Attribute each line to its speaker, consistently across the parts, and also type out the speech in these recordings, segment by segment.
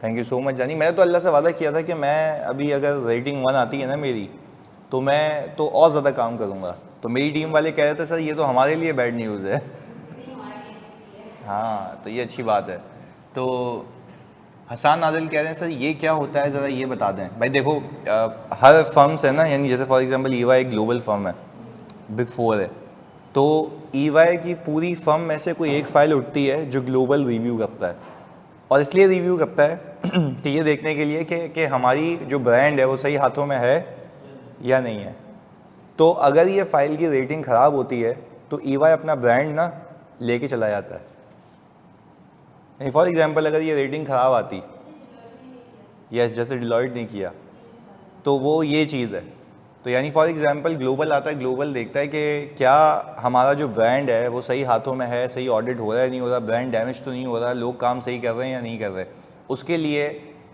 Speaker 1: Thank you so much जानी। मैंने तो अल्लाह से वादा किया था कि मैं अभी अगर रेटिंग 1 आती है ना मेरी, तो मैं तो और ज़्यादा काम करूँगा। तो मेरी टीम वाले कह रहे थे सर ये तो हमारे लिए बैड न्यूज़ है। हाँ तो ये अच्छी बात है। तो हसान नादिल कह रहे हैं सर ये क्या होता है, ज़रा ये बता दें। भाई देखो हर फर्म्स है ना, यानी जैसे फॉर एग्जांपल ईवाई एक ग्लोबल फर्म है, बिग फोर है, तो ईवाई की पूरी फर्म में से कोई एक फ़ाइल उठती है जो ग्लोबल रिव्यू करता है। और इसलिए रिव्यू करता है कि ये देखने के लिए कि हमारी जो ब्रांड है वो सही हाथों में है या नहीं है। तो अगर ये फ़ाइल की रेटिंग ख़राब होती है तो ईवाई अपना ब्रांड ना लेके चला जाता है। फॉर एग्जांपल अगर ये रेटिंग ख़राब आती, यस जैसे डिलॉयट ने किया, तो वो ये चीज़ है। तो यानी फॉर एग्जांपल ग्लोबल आता है, ग्लोबल देखता है कि क्या हमारा जो ब्रांड है वो सही हाथों में है, सही ऑडिट हो रहा है नहीं हो रहा, ब्रांड डैमेज तो नहीं हो रहा, लोग काम सही कर रहे हैं या नहीं कर रहे। उसके लिए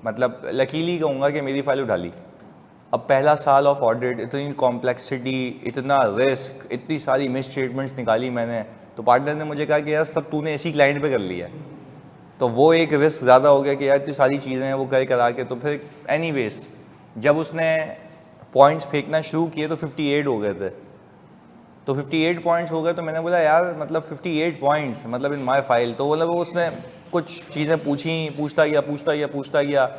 Speaker 1: मतलब लकीली कहूँगा कि मेरी फाइल उठा ली। अब पहला साल ऑफ ऑडिट, इतनी कॉम्प्लेक्सिटी, इतना रिस्क, इतनी सारी मिस स्टेटमेंट्स निकाली मैंने, तो पार्टनर ने मुझे कहा कि यार सब तूने इसी क्लाइंट पे कर लिया है। तो वो एक रिस्क ज़्यादा हो गया कि यार इतनी सारी चीज़ें हैं वो कर करा के, तो फिर एनीवेज जब उसने पॉइंट्स फेंकना शुरू किए तो 58 हो गए थे। तो 58 पॉइंट्स हो गए तो मैंने बोला यार मतलब 58 पॉइंट्स मतलब इन माय फाइल। तो बोला वो उसने कुछ चीज़ें पूछी, पूछता गया।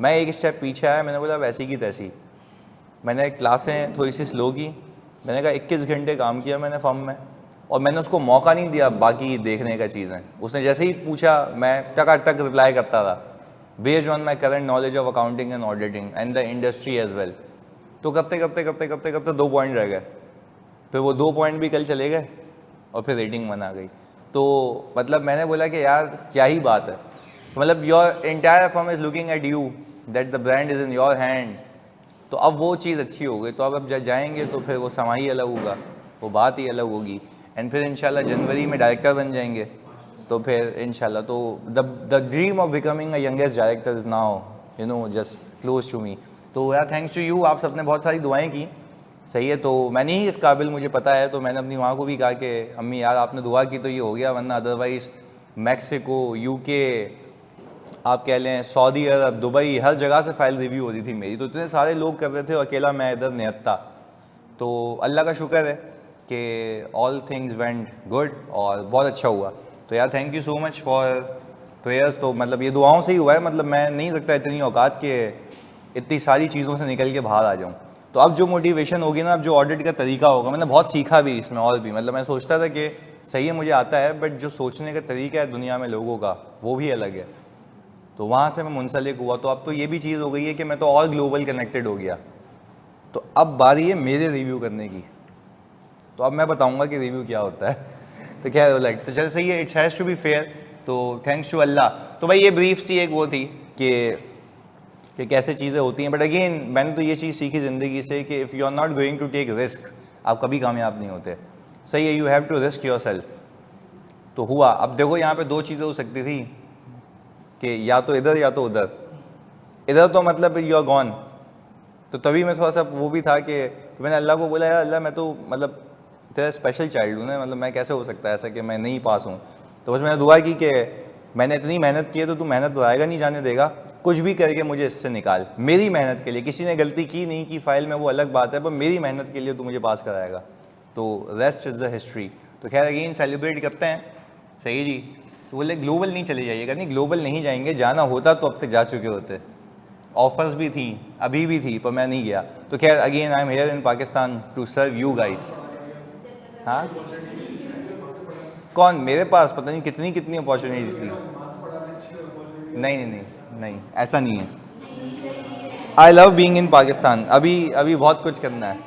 Speaker 1: मैं एक स्टेप पीछे आया, मैंने बोला वैसी की तैसी। मैंने क्लासें थोड़ी सी स्लो की, मैंने कहा 21 घंटे काम किया मैंने फर्म में, और मैंने उसको मौका नहीं दिया बाकी देखने का चीज़ें। उसने जैसे ही पूछा मैं टकाटक रिप्लाई करता था based on my current knowledge of accounting and auditing and the industry as well. तो करते 2 पॉइंट रह गए, फिर वो 2 पॉइंट भी कल चले गए और फिर रेटिंग 1 आ गई। तो मतलब मैंने बोला कि यार क्या ही बात है। तो मतलब your entire firm is looking at you that the brand is in your hand. तो अब वो चीज़ अच्छी हो गई। तो अब जब जाएंगे तो फिर वो समय ही अलग होगा, वो बात ही अलग होगी। एंड फिर इंशाल्लाह जनवरी में डायरेक्टर बन जाएंगे। तो फिर इंशाल्लाह तो the dream of becoming a youngest director is now just close to me. तो यार थैंक्स टू यू, आप सबने बहुत सारी दुआएं की, सही है। तो मैंने ही इस काबिल मुझे पता है, तो मैंने अपनी माँ को भी कहा कि अम्मी यार आपने दुआ की तो ये हो गया, वरना अदरवाइज़ मैक्सिको, यूके, आप कह लें सऊदी अरब, दुबई, हर जगह से फ़ाइल रिव्यू हो रही थी मेरी। तो इतने सारे लोग कर रहे थे और अकेला मैं इधर निहत्ता। तो अल्लाह का शुक्र है कि ऑल थिंग्स वेंट गुड और बहुत अच्छा हुआ। तो यार thank you so much for prayers. तो मतलब ये दुआओं से ही हुआ है, मतलब मैं नहीं सकता इतनी औकात के इतनी सारी चीज़ों से निकल के बाहर आ जाऊँ। तो अब जो मोटिवेशन होगी ना, अब जो ऑडिट का तरीका होगा, मैंने बहुत सीखा भी इसमें और भी। मतलब मैं सोचता था कि सही है मुझे आता है, बट जो सोचने का तरीका है दुनिया में लोगों का वो भी अलग है। तो वहाँ से मैं मुंसलिक हुआ। तो अब तो ये भी चीज़ हो गई है कि मैं तो और ग्लोबल कनेक्टेड हो गया। तो अब बारी है मेरे रिव्यू करने की। तो अब मैं बताऊंगा कि रिव्यू क्या होता है। तो क्या लाइक तो चल सही है, it's has to be fair. तो थैंक्स टू अल्लाह। तो भाई ये ब्रीफ सी एक वो थी कि कैसे चीज़ें होती हैं। बट अगेन मैंने तो ये चीज़ सीखी ज़िंदगी से कि if you are not going to take risk, आप कभी कामयाब नहीं होते। सही है, you have to risk yourself. तो हुआ। अब देखो यहाँ पे दो चीज़ें हो सकती थी कि या तो इधर या तो उधर। इधर तो मतलब यू आर गॉन। तो तभी मैं थोड़ा सा वो भी था कि मैंने अल्लाह को बोला यार अल्लाह मैं तो मतलब तेरा स्पेशल चाइल्ड हूँ ना, मतलब मैं कैसे हो सकता है ऐसा कि मैं नहीं पास हूँ। तो बस मैंने दुआ की कि मैंने इतनी मेहनत की है तो तू मेहनत दोहराएगा नहीं जाने देगा, कुछ भी करके मुझे इससे निकाल। मेरी मेहनत के लिए, किसी ने गलती की नहीं की फाइल में वो अलग बात है, पर मेरी मेहनत के लिए तू मुझे पास कराएगा। तो रेस्ट इज़ द हिस्ट्री। तो खैर अगेन सेलिब्रेट करते हैं। सही जी। तो बोले ग्लोबल नहीं चले जाइएगा। नहीं ग्लोबल नहीं जाएंगे, जाना होता तो अब तक जा चुके होते। ऑफर्स भी थी, अभी भी थी, पर मैं नहीं गया। तो खैर again I am here in Pakistan to serve you guys. हाँ कौन, मेरे पास पता नहीं कितनी कितनी अपॉर्चुनिटीज थी। नहीं नहीं नहीं नहीं, ऐसा नहीं है। I love being in Pakistan. अभी अभी बहुत कुछ करना है।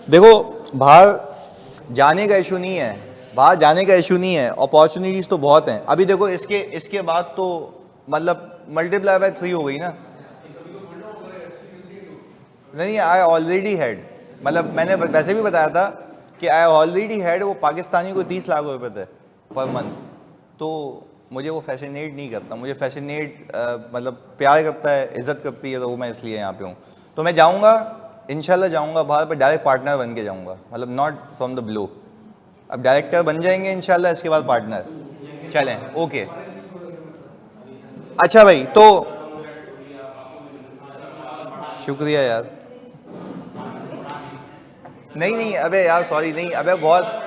Speaker 1: देखो बाहर जाने का इशू नहीं है, बाहर जाने का इशू नहीं है, अपॉर्चुनिटीज़ तो बहुत हैं। अभी देखो इसके इसके बाद तो मतलब मल्टीप्लाई बाय 3 हो गई ना। नहीं आई ऑलरेडी हैड, मतलब मैंने वैसे भी बताया था कि आई ऑलरेडी हैड। वो पाकिस्तानी को 30 लाख रुपए थे पर मंथ। तो मुझे वो फैसिनेट नहीं करता। मुझे फैसिनेट मतलब प्यार करता है, इज़्ज़त करती है, तो वो मैं इसलिए यहाँ पे हूँ। तो मैं जाऊँगा इंशाल्लाह, जाऊँगा बाहर पर डायरेक्ट पार्टनर बन के जाऊँगा, मतलब नॉट फ्रॉम द ब्लो। अब डायरेक्टर बन जाएंगे इंशाल्लाह, इसके बाद पार्टनर। चलें, ओके। अच्छा भाई, तो शुक्रिया यार। नहीं नहीं, अबे यार सॉरी, नहीं अबे बहुत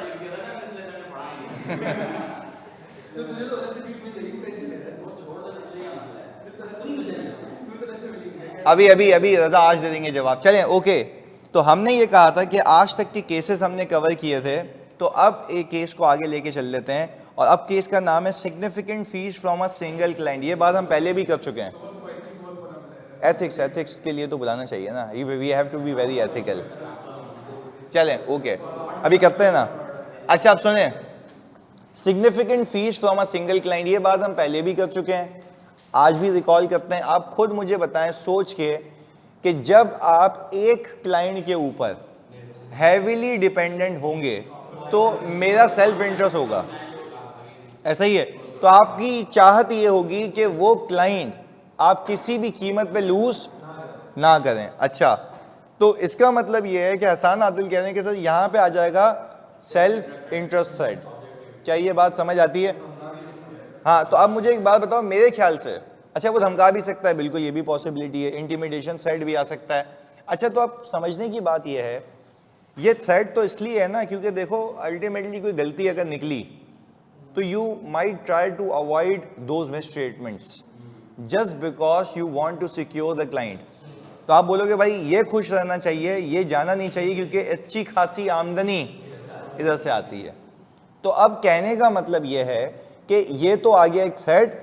Speaker 1: अभी अभी अभी रजा आज दे देंगे जवाब। चलें, ओके। तो हमने ये कहा था कि आज तक के केसेस हमने कवर किए थे, तो अब एक केस को आगे लेके चल लेते हैं, और अब केस का नाम है significant fees from a single client. ये बात हम पहले भी कर चुके हैं। एथिक्स, एथिक्स के लिए तो बुलाना चाहिए ना, we have to be very ethical. चलें, ओके, अभी करते हैं ना। अच्छा, आप सुने, significant fees from a single client, ये बात हम पहले भी कर चुके हैं, आज भी रिकॉल करते हैं। आप खुद मुझे बताएं सोच के कि जब आप एक क्लाइंट के ऊपर हैवीली डिपेंडेंट होंगे तो मेरा सेल्फ इंटरेस्ट होगा, ऐसा ही है। तो आपकी चाहत ये होगी कि वो क्लाइंट आप किसी भी कीमत पे लूज ना करें। अच्छा, तो इसका मतलब ये है कि हसन आदिल कहने के साथ यहाँ पे आ जाएगा सेल्फ इंटरेस्ट साइड। क्या ये बात समझ आती है? हाँ, तो अब मुझे एक बात बताओ, मेरे ख्याल से, अच्छा वो धमका भी सकता है, बिल्कुल ये भी पॉसिबिलिटी है, इंटिमिडेशन साइड भी आ सकता है। अच्छा, तो अब समझने की बात ये है, ये थ्रेट तो इसलिए है ना क्योंकि देखो अल्टीमेटली कोई गलती अगर निकली तो you might try to avoid those mistreatments just because you want to secure the client. तो आप बोलोगे भाई ये खुश रहना चाहिए, ये जाना नहीं चाहिए क्योंकि अच्छी खासी आमदनी इधर से आती है। तो अब कहने का मतलब ये है कि ये तो आ गया एक थ्रेट,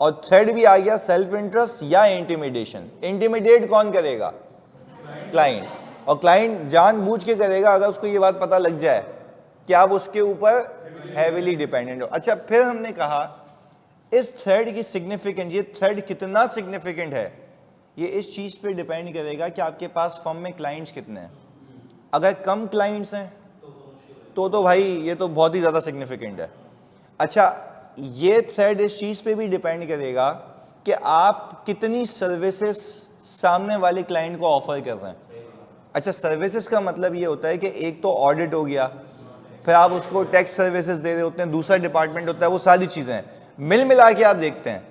Speaker 1: और थ्रेट भी आ गया सेल्फ इंटरेस्ट या इंटिमिडेशन। इंटिमिडेट कौन करेगा? क्लाइंट, और क्लाइंट जानबूझ के करेगा अगर उसको ये बात पता लग जाए कि आप उसके ऊपर हैवीली डिपेंडेंट हो। अच्छा, फिर हमने कहा इस थ्रेड की सिग्निफिकेंस, ये थ्रेड कितना सिग्निफिकेंट है, ये इस चीज पे डिपेंड करेगा कि आपके पास फर्म में क्लाइंट्स कितने हैं। अगर कम क्लाइंट्स हैं तो भाई ये तो बहुत ही ज्यादा सिग्निफिकेंट है। अच्छा, ये थ्रेड इस चीज पे भी डिपेंड करेगा कि आप कितनी सर्विसेज सामने वाले क्लाइंट को ऑफर कर रहे हैं। अच्छा, सर्विसेज का मतलब ये होता है कि एक तो ऑडिट हो गया, फिर आप उसको टैक्स सर्विसेज दे रहे होते हैं, दूसरा डिपार्टमेंट होता है, वो सारी चीज़ें हैं। मिल मिला के आप देखते हैं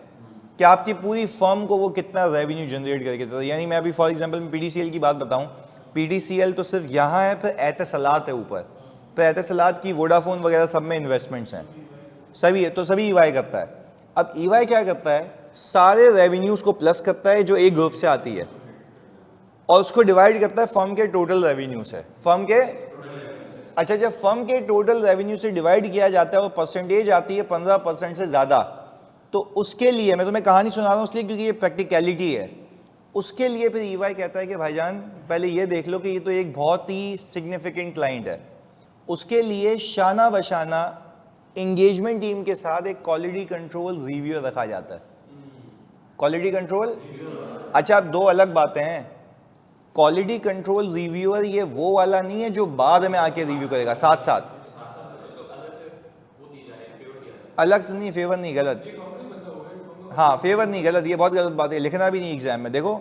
Speaker 1: कि आपकी पूरी फर्म को वो कितना रेवेन्यू जनरेट करके देता है। यानी मैं अभी फॉर एग्जांपल में पीडीसीएल की बात बताऊं, पीडीसीएल तो सिर्फ यहाँ है, फिर एतिसलात है ऊपर, फिर एतिसलात की वोडाफोन वगैरह सब में इन्वेस्टमेंट्स हैं, सभी है, तो सभी ईवाई करता है। अब ईवाई क्या करता है, सारे रेवेन्यूज को प्लस करता है जो एक ग्रुप से आती है, और उसको डिवाइड करता है फर्म के टोटल रेवेन्यू से, फर्म के। अच्छा, जब फर्म के टोटल रेवेन्यू से डिवाइड किया जाता है और परसेंटेज आती है 15% से ज़्यादा, तो उसके लिए मैं तुम्हें कहानी सुना रहा हूँ इसलिए क्योंकि ये प्रैक्टिकलिटी है। उसके लिए फिर ईवाई कहता है कि भाईजान पहले ये देख लो कि ये तो एक बहुत ही सिग्निफिकेंट क्लाइंट है, उसके लिए शाना बशाना इंगेजमेंट टीम के साथ एक क्वालिटी कंट्रोल रिव्यू रखा जाता है। क्वालिटी कंट्रोल, अच्छा अब दो अलग बातें हैं। क्वालिटी कंट्रोल रिव्यूअर ये वो वाला नहीं है जो बाद में आके रिव्यू करेगा, साथ साथ अलग से नहीं, फेवर नहीं, गलत, हाँ फेवर नहीं, गलत, ये बहुत गलत बात है, लिखना भी नहीं एग्जाम में। देखो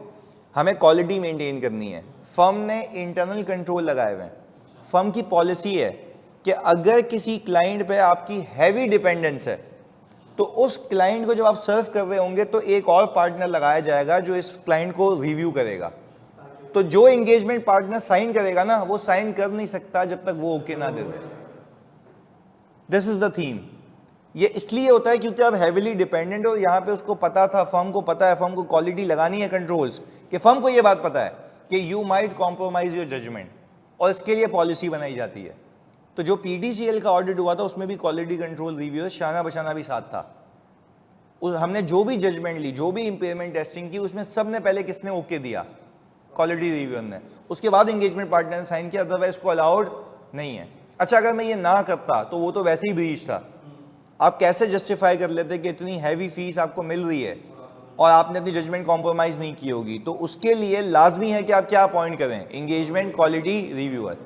Speaker 1: हमें क्वालिटी मेंटेन करनी है, फर्म ने इंटरनल कंट्रोल लगाए हुए हैं, फर्म की पॉलिसी है कि अगर किसी क्लाइंट पे आपकी हैवी डिपेंडेंस है तो उस क्लाइंट को जब आप सर्व कर रहे होंगे तो एक और पार्टनर लगाया जाएगा जो इस क्लाइंट को रिव्यू करेगा। तो जो एंगेजमेंट पार्टनर साइन करेगा ना, वो साइन कर नहीं सकता जब तक वो ओके ना दे दे। This is the theme. ये इसलिए होता है क्योंकि आप हैवीली डिपेंडेंट हो। यहाँ पे उसको पता था, फर्म को पता है, फर्म को क्वालिटी लगानी है कंट्रोल्स, कि फर्म को ये बात पता है कि you might compromise your judgement, और इसके लिए पॉलिसी बनाई जाती है। तो जो पीडीसीएल का ऑडिट हुआ था उसमें भी क्वालिटी कंट्रोल रिव्यू शाना बशाना भी साथ था। हमने जो भी जजमेंट ली, जो भी इंपेयरमेंट टेस्टिंग की, उसमें सबने पहले किसने ओके दिया? क्वालिटी रिव्यूअर ने। उसके बाद एंगेजमेंट पार्टनर ने साइन किया, अदरवाइज को अलाउड नहीं है। अच्छा, अगर मैं ये ना करता तो वो तो वैसे ही ब्रीच था। आप कैसे जस्टिफाई कर लेते कि इतनी हैवी फीस आपको मिल रही है और आपने अपनी जजमेंट कॉम्प्रोमाइज नहीं की होगी? तो उसके लिए लाजमी है कि आप क्या अपॉइंट करें? Engagement quality reviewer.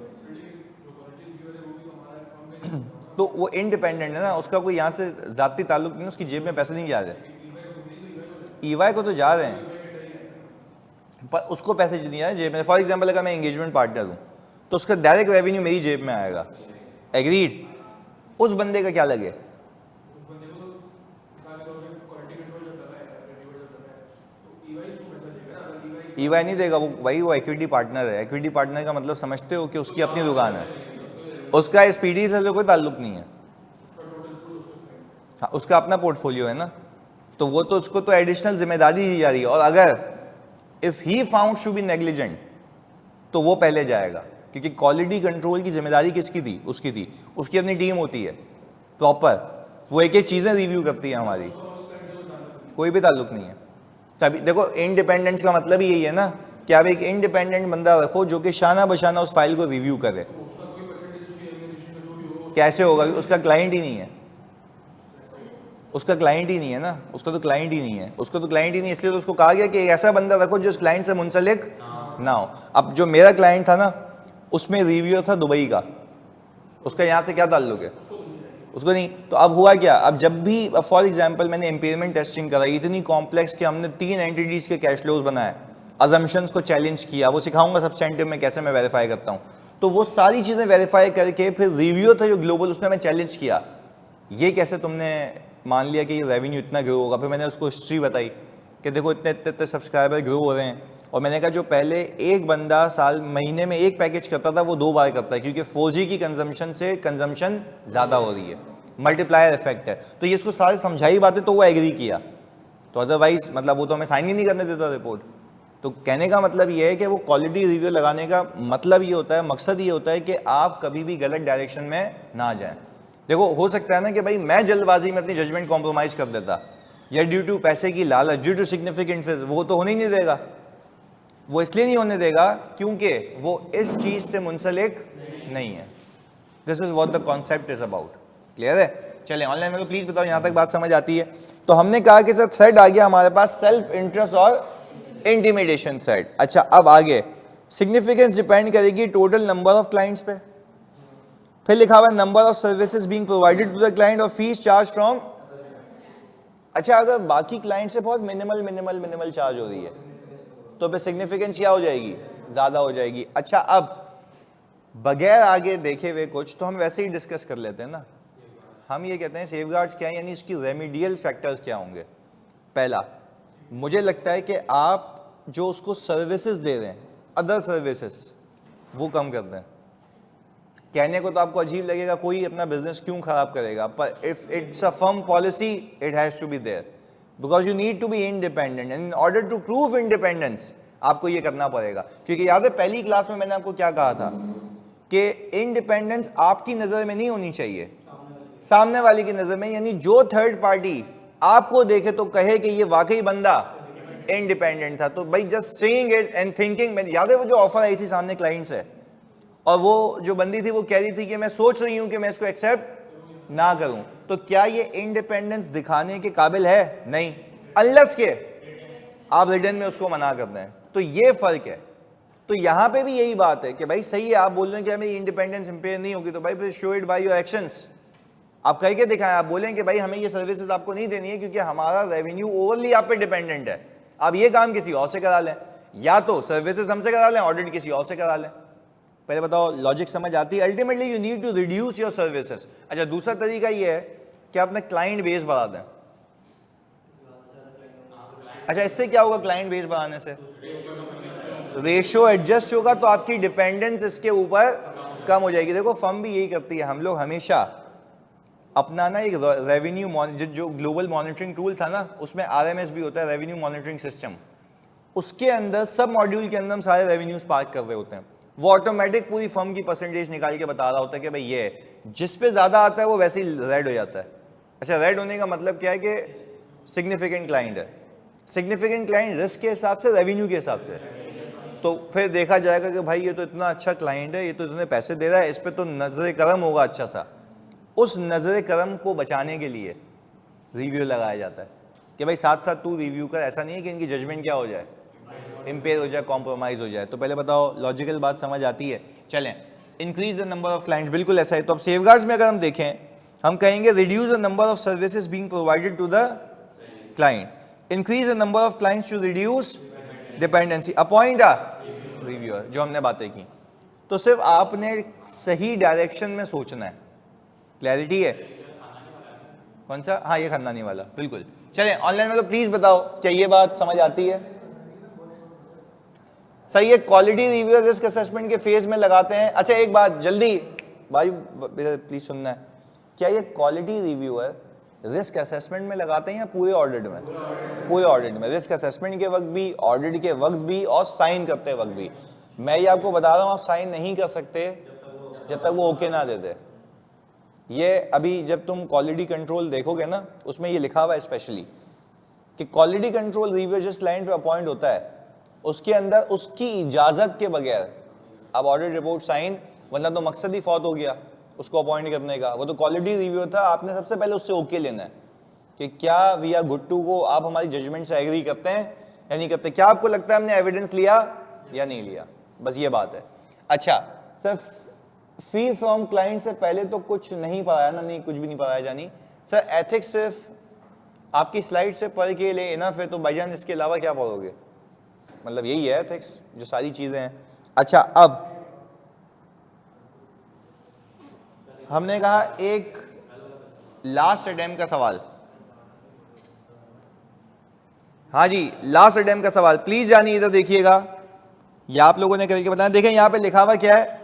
Speaker 1: तो वो इंडिपेंडेंट है ना, उसका कोई यहाँ से जाती ताल्लुक नहीं, उसकी जेब में पैसे नहीं जा रहे। ईवाई को तो जा रहे हैं पर उसको पैसे नहीं आए जेब में। फॉर एग्जांपल अगर मैं एंगेजमेंट पार्टनर हूँ तो उसका डायरेक्ट रेवेन्यू मेरी जेब में आएगा, एग्रीड। उस बंदे का क्या लगे? ईवाई नहीं देगा वो भाई, वो इक्विटी पार्टनर है। इक्विटी पार्टनर का मतलब समझते हो कि उसकी अपनी दुकान है, उसका इस पीडी से कोई ताल्लुक नहीं है। हाँ, उसका अपना पोर्टफोलियो है ना, तो वो तो उसको तो एडिशनल जिम्मेदारी दी जा रही है। और अगर if he found to be negligent तो वो पहले जाएगा, क्योंकि क्वालिटी कंट्रोल की जिम्मेदारी किसकी थी? उसकी थी। उसकी अपनी टीम होती है प्रॉपर, वो एक एक चीज़ें रिव्यू करती है हमारी, कोई भी ताल्लुक नहीं है। तभी देखो इंडिपेंडेंस का मतलब ही यही है ना कि आप एक इंडिपेंडेंट बंदा रखो जो कि शाना बशाना उस फाइल को रिव्यू करे। कैसे होगा? उसका क्लाइंट ही नहीं है, उसका क्लाइंट ही नहीं है ना, उसका तो क्लाइंट ही नहीं है, उसका तो क्लाइंट ही नहीं, इसलिए तो उसको कहा गया कि ऐसा बंदा रखो जो उस क्लाइंट से मुंसलिक ना हो। अब जो मेरा क्लाइंट था ना, उसमें रिव्यू था दुबई का, उसका यहाँ से क्या ताल्लुक है? उसको नहीं। तो अब हुआ क्या, अब जब भी फॉर एग्जांपल मैंने इम्पेयरमेंट टेस्टिंग कराई इतनी कॉम्प्लेक्स कि हमने 3 एंटिटीज के कैश फ्लोज बनाए, अजम्पशंस को चैलेंज किया, वो सिखाऊंगा सब्सटेंटिव में कैसे मैं वेरीफाई करता हूँ। तो वो सारी चीज़ें वेरीफाई करके फिर रिव्यू था जो ग्लोबल, उसमें मैं चैलेंज किया, ये कैसे तुमने मान लिया कि ये रेवेन्यू इतना ग्रो होगा। फिर मैंने उसको हिस्ट्री बताई कि देखो इतने इतने इतने सब्सक्राइबर ग्रो हो रहे हैं, और मैंने कहा जो पहले एक बंदा साल महीने में एक पैकेज करता था वो 2 बार करता है, क्योंकि 4G की कंजम्पशन से कंजम्पशन ज़्यादा हो रही है, मल्टीप्लायर इफेक्ट है। तो ये इसको सारे समझाई बातें, तो वो एग्री किया। तो अदरवाइज मतलब वो तो हमें साइन ही नहीं करने देता रिपोर्ट। तो कहने का मतलब ये है कि वो क्वालिटी रिव्यू लगाने का मतलब ये होता है, मकसद ये होता है कि आप कभी भी गलत डायरेक्शन में ना जाएं। देखो हो सकता है ना कि भाई मैं जल्दबाजी में अपनी जजमेंट कॉम्प्रोमाइज कर देता, या ड्यू टू पैसे की लालच, ड्यू टू सिग्निफिकेंट, वो तो होने ही नहीं देगा। वो इसलिए नहीं होने देगा क्योंकि वो इस चीज से मुंसलिक नहीं है। This is what the concept is about. Clear है? चले ऑनलाइन में तो प्लीज बताओ यहां तक बात समझ आती है? तो हमने कहा कि सर थ्रेड आ गया हमारे पास, सेल्फ इंटरेस्ट और इंटिमिडेशन थ्रेड। अच्छा अब आगे सिग्निफिकेंस डिपेंड करेगी टोटल नंबर ऑफ क्लाइंट्स पे। फिर लिखा हुआ number of services being provided to the client और फीस चार्ज फ्रॉम। अच्छा अगर बाकी क्लाइंट से बहुत मिनिमल मिनिमल मिनिमल चार्ज हो रही है तो फिर सिग्निफिकेंस क्या हो जाएगी? ज्यादा हो जाएगी। अच्छा अब बगैर आगे देखे हुए कुछ तो हम वैसे ही डिस्कस कर लेते हैं ना। हम ये कहते हैं सेफगार्ड्स क्या है, यानी इसकी रेमिडियल फैक्टर्स क्या होंगे। पहला, मुझे लगता है कि आप जो उसको सर्विसेज दे रहे हैं, अदर सर्विसेज, वो कम कर दें। कहने को तो आपको अजीब लगेगा, कोई अपना बिजनेस क्यों खराब करेगा, पर if it's a firm policy it has to be there, because you need to be independent, and in order to prove independence आपको ये करना पड़ेगा। क्योंकि याद है पहली क्लास में मैंने आपको क्या कहा था कि इंडिपेंडेंस आपकी नजर में नहीं होनी चाहिए, सामने वाले की नजर में। यानी जो थर्ड पार्टी आपको देखे तो कहे कि ये वाकई बंदा इंडिपेंडेंट था। तो भाई just saying it and thinking, मैंने याद है वो जो ऑफर आई थी सामने क्लाइंट से, और वो जो बंदी थी वो कह रही थी कि मैं सोच रही हूं कि मैं इसको एक्सेप्ट ना करूं, तो क्या ये इंडिपेंडेंस दिखाने के काबिल है? नहीं, अनलेस के आप रिटर्न में उसको मना कर दें। तो ये फर्क है। तो यहां पे भी यही बात है कि भाई सही है, आप बोल रहे हैं कि हमें इंडिपेंडेंस इंपेयर नहीं होगी, तो भाई फिर show it by your actions. आप कह के दिखाएं, आप बोलें कि भाई हमें ये सर्विसेज आपको नहीं देनी है क्योंकि हमारा रेवेन्यू ओवरली आप पे डिपेंडेंट है, आप ये काम किसी और से करा लें, या तो सर्विसेज हमसे करा लें, ऑडिट किसी और से करा लें। पहले बताओ लॉजिक समझ आती है? Ultimately you need to reduce your services. अच्छा दूसरा तरीका ये है कि अपने क्लाइंट बेस बढ़ा दें। अच्छा इससे क्या होगा? क्लाइंट बेस बढ़ाने से रेशियो एडजस्ट होगा, तो आपकी डिपेंडेंस इसके ऊपर कम हो जाएगी। देखो फर्म भी यही करती है, हम लोग हमेशा अपना ना एक रेवेन्यू जो ग्लोबल मॉनिटरिंग टूल था ना, उसमें RMS भी होता है, रेवेन्यू मॉनिटरिंग सिस्टम, उसके अंदर सब मॉड्यूल के अंदर हम सारे रेवेन्यूज पार्क कर रहे होते हैं। वो ऑटोमेटिक पूरी फर्म की परसेंटेज निकाल के बता रहा होता है कि भाई ये जिस पे ज्यादा आता है वो वैसे ही रेड हो जाता है। अच्छा रेड होने का मतलब क्या है कि सिग्निफिकेंट क्लाइंट है। सिग्निफिकेंट क्लाइंट रिस्क के हिसाब से, रेवेन्यू के हिसाब से, तो फिर देखा जाएगा कि भाई ये तो इतना अच्छा क्लाइंट है, ये तो इतने पैसे दे रहा है, इस पर तो नजर करम होगा अच्छा सा। उस नजर करम को बचाने के लिए रिव्यू लगाया जाता है कि भाई साथ साथ तू रिव्यू कर, ऐसा नहीं है कि इनकी जजमेंट क्या हो जाए, इंपेयर हो जाए, कॉम्प्रोमाइज हो जाए। तो पहले बताओ लॉजिकल बात समझ आती है? चलें, increase the number of clients, बिल्कुल ऐसा है। तो अब सेफगार्ड्स में अगर हम देखें, हम कहेंगे reduce the number of services being provided to the client, increase the number of clients to reduce dependency, appoint a reviewer, जो हमने बातें की। तो सिर्फ आपने सही डायरेक्शन में सोचना है। क्लैरिटी है? कौन सा? हाँ ये खानदानी वाला, बिल्कुल। चलें ऑनलाइन वालों प्लीज बताओ क्या ये बात समझ आती है? सही है, क्वालिटी रिव्यू रिस्क असेसमेंट के फेज में लगाते हैं। अच्छा एक बात जल्दी भाई प्लीज सुनना है, क्या ये क्वालिटी रिव्यूअर रिस्क असेसमेंट में लगाते हैं या पूरे ऑडिट में? पूरे ऑडिट में, रिस्क असेसमेंट के वक्त भी, ऑडिट के वक्त भी, और साइन करते वक्त भी। मैं ये आपको बता रहा हूं, आप साइन नहीं कर सकते जब तक वो ओके ना दे दे। ये अभी जब तुम क्वालिटी कंट्रोल देखोगे ना, उसमें ये लिखा हुआ है स्पेशली कि क्वालिटी कंट्रोल रिव्यू जिस क्लाइंट पे अपॉइंट होता है उसके अंदर उसकी इजाजत के बगैर अब ऑडिट रिपोर्ट साइन, वरना तो मकसद ही फौत हो गया उसको अपॉइंट करने का। वो तो क्वालिटी रिव्यू था, आपने सबसे पहले उससे ओके लेना है कि क्या we are good to go, आप हमारी जजमेंट से एग्री करते हैं या नहीं करते, क्या आपको लगता है हमने एविडेंस लिया या नहीं लिया, बस ये बात है। अच्छा सर, फी फ्रॉम क्लाइंट से पहले तो कुछ नहीं पढ़ाया ना? नहीं, कुछ भी नहीं पढ़ाया जानी सर। एथिक्स सिर्फ आपकी स्लाइड से पढ़ के ले इनफ है, तो भाईजान इसके अलावा क्या पढ़ोगे? मतलब यही है एथिक्स, जो सारी चीजें हैं। अच्छा अब हमने कहा एक लास्ट अटेम्प्ट का सवाल, हाँ जी लास्ट अटेम्प्ट का सवाल, प्लीज जानिए इधर देखिएगा, ये आप लोगों ने करके बताया। देखें यहां पे लिखा हुआ क्या है,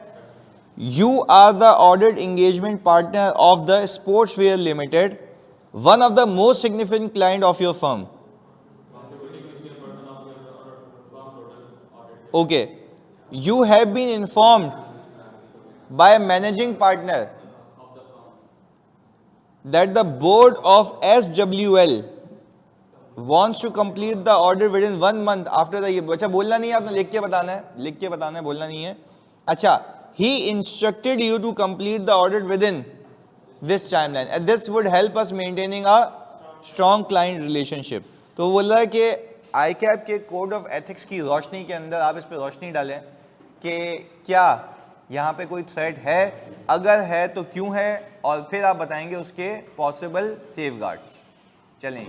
Speaker 1: you are the audit engagement partner of the sportswear limited, one of the most significant client of your firm. Okay, you have been informed by managing partner that the board of SWL wants to complete the audit within 1 month after the year। अच्छा बोलना नहीं है, आपने लिख के बताना है, लिख के बताना है, बोलना नहीं है। अच्छा, he instructed you to complete the audit within this timeline and this would help us maintaining a strong client relationship। तो बोल रहा है कि ICAP के कोड ऑफ एथिक्स की रोशनी के अंदर आप इस पर रोशनी डालें कि क्या यहाँ पे कोई थ्रेट है, अगर है तो क्यों है, और फिर आप बताएंगे उसके पॉसिबल सेफगार्ड्स। चलें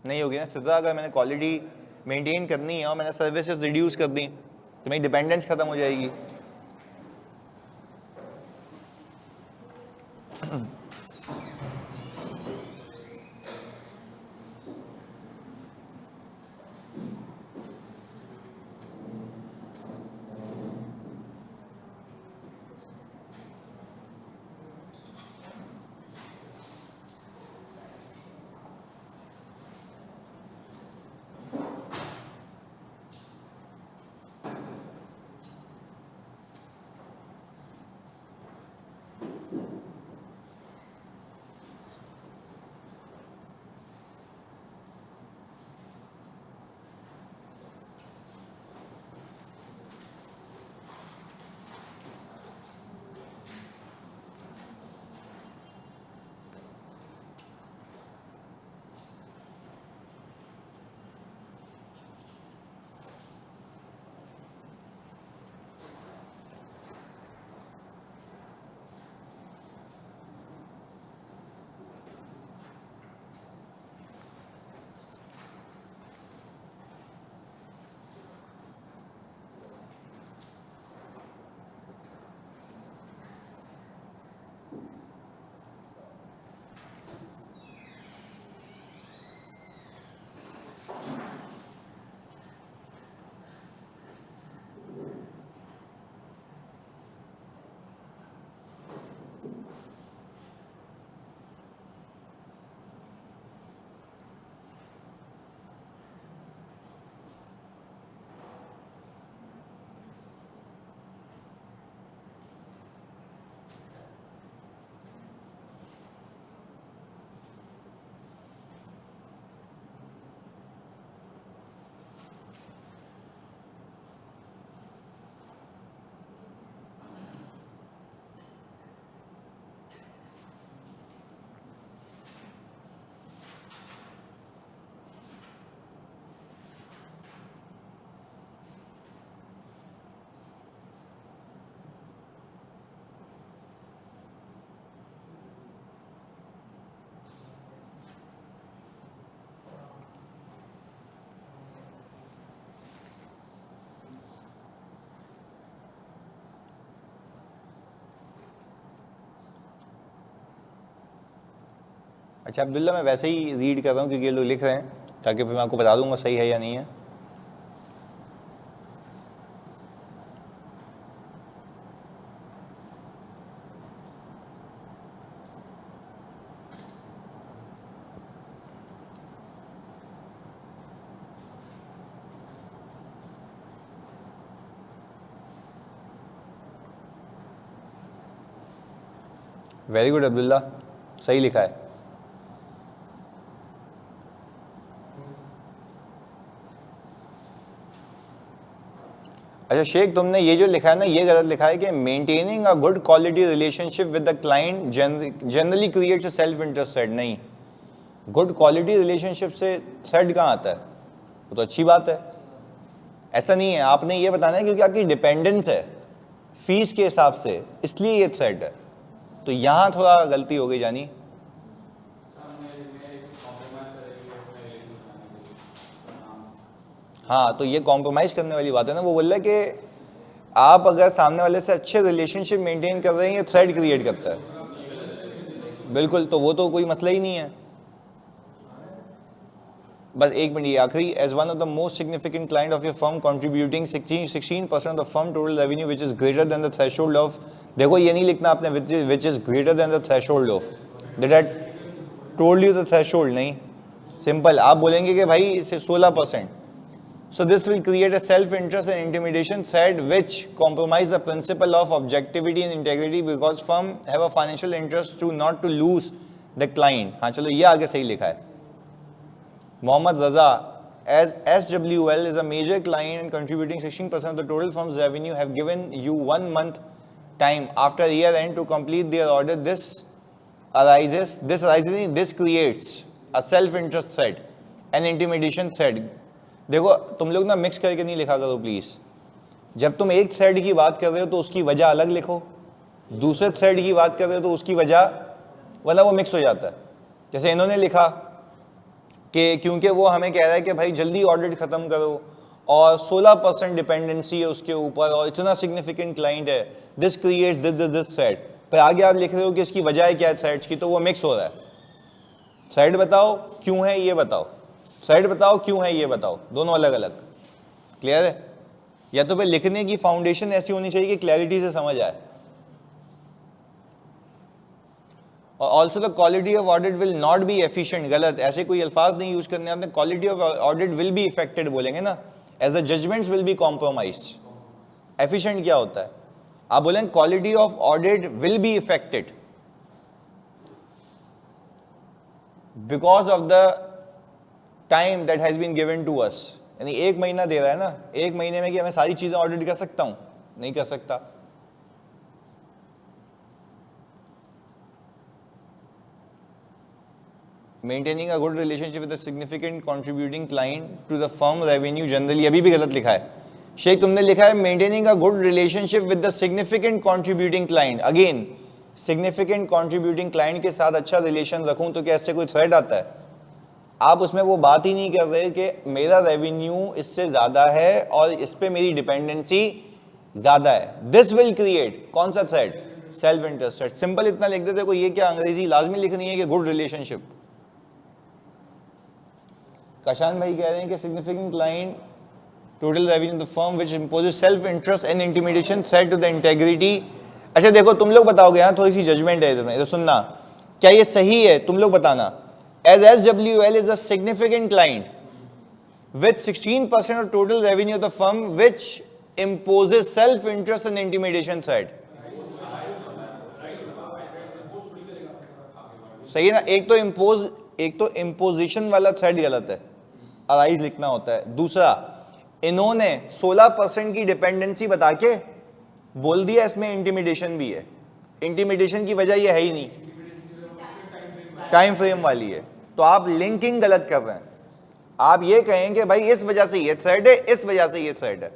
Speaker 1: नहीं होगी ना फिजा, अगर मैंने क्वालिटी मेंटेन करनी है और मैंने सर्विसेज रिड्यूस कर दी तो मेरी डिपेंडेंस खत्म हो जाएगी। अच्छा अब्दुल्ला, मैं वैसे ही रीड कर रहा हूँ क्योंकि ये लोग लिख रहे हैं, ताकि फिर मैं आपको बता दूंगा सही है या नहीं है। वेरी गुड अब्दुल्ला, सही लिखा है। अच्छा शेख, तुमने ये जो लिखा है ना, ये गलत लिखा है कि maintaining a good quality relationship with the client generally creates a self interest set. नहीं, गुड क्वालिटी रिलेशनशिप से थ्रेड कहाँ आता है? वो तो अच्छी बात है, ऐसा नहीं है। आपने ये बताना है क्योंकि आपकी डिपेंडेंस है फीस के हिसाब से, इसलिए ये थ्रेड है। तो यहाँ थोड़ा गलती हो गई जानी। हाँ, तो ये कॉम्प्रोमाइज़ करने वाली बात है ना। वो बोल रहा है कि आप अगर सामने वाले से अच्छे रिलेशनशिप मेंटेन कर रहे हैं, ये थ्रेड क्रिएट करता है। बिल्कुल, तो वो तो कोई मसला ही नहीं है। बस एक मिनट, ये आखिरी, as one of the most significant client of your firm contributing 16% of firm total revenue which is greater than the threshold of, देखो ये नहीं लिखना आपने which is greater than the threshold of, did I told you the threshold? नहीं, simple आप बोलेंगे कि भाई इसे 16%. So this will create a self-interest and intimidation thread which compromise the principle of objectivity and integrity because firm have a financial interest to not to lose the client. हाँ चलो, ये आगे सही लिखा है। मोहम्मद रजा, as SWL is a major client and contributing 16% of the total firm's revenue, have given you 1 month time after year end to complete their order. This creates a self-interest thread and intimidation thread. देखो तुम लोग ना mix करके नहीं लिखा करो please. जब तुम एक थ्रेड की बात कर रहे हो तो उसकी वजह अलग लिखो, दूसरे थ्रेड की बात कर रहे हो तो उसकी वजह, वरना वो मिक्स हो जाता है। जैसे इन्होंने लिखा कि क्योंकि वो हमें कह रहा है कि भाई जल्दी ऑडिट खत्म करो और 16% डिपेंडेंसी है उसके ऊपर और इतना सिग्निफिकेंट क्लाइंट है, दिस क्रिएट्स दिस थ्रेड। पर आगे आप लिख रहे हो कि इसकी वजह क्या है थ्रेड्स की, तो वो मिक्स हो रहा है। थ्रेड बताओ क्यों है, ये बताओ, थ्रेड बताओ क्यों है, ये बताओ, दोनों अलग अलग। क्लियर है? या तो फिर लिखने की फाउंडेशन ऐसी होनी चाहिए कि क्लैरिटी से समझ आए। और also the quality of audit will not be efficient, गलत, ऐसे कोई अल्फाज नहीं यूज करने आपने। Quality of audit will be affected बोलेंगे ना, as the judgements will be compromise. Efficient क्या होता है? आप बोलेंगे quality of audit will be affected because of the time that has been given to us. यानी 1 महीना दे रहा है ना, 1 महीने में क्या मैं सारी चीजें ऑडिट कर सकता हूं? नहीं कर सकता। Maintaining a good relationship with a significant contributing client to the firm revenue generally, अभी भी गलत लिखा है शेख। तुमने लिखा है maintaining a good relationship with the significant contributing client. Again, significant contributing client के साथ अच्छा रिलेशन रखूं तो क्या इससे कोई थ्रेड आता है? आप उसमें वो बात ही नहीं कर रहे कि मेरा रेवेन्यू इससे ज्यादा है और इस पे मेरी डिपेंडेंसी ज्यादा है। दिस विल क्रिएट कौन सा थ्रेड? Self interest. सिंपल इतना लिख देते को, ये क्या अंग्रेजी लाजमी लिखनी है कि गुड रिलेशनशिप। कशान भाई कह रहे हैं कि significant client total revenue the firm which imposes self interest and intimidation threat to the integrity. अच्छा देखो तुम लोग बताओगे, यहाँ थोड़ी सी जजमेंट है इधर, सुनना, क्या ये सही है? तुम लोग बताना। As SWL is a significant client with 16% of total revenue of the firm which imposes self-interest and intimidation threat. सही है ना? एक तो इम्पोजिशन वाला थ्रेड गलत है, अराइज लिखना होता है। दूसरा, इन्होंने 16% की डिपेंडेंसी बता के बोल दिया इसमें इंटिमिडेशन भी है। इंटिमिडेशन की वजह ये है ही नहीं, टाइम फ्रेम वाली है। तो आप लिंकिंग गलत कर रहे हैं। आप ये कहें कि भाई इस वजह से ये थ्रेड है, इस वजह से ये थ्रेड है।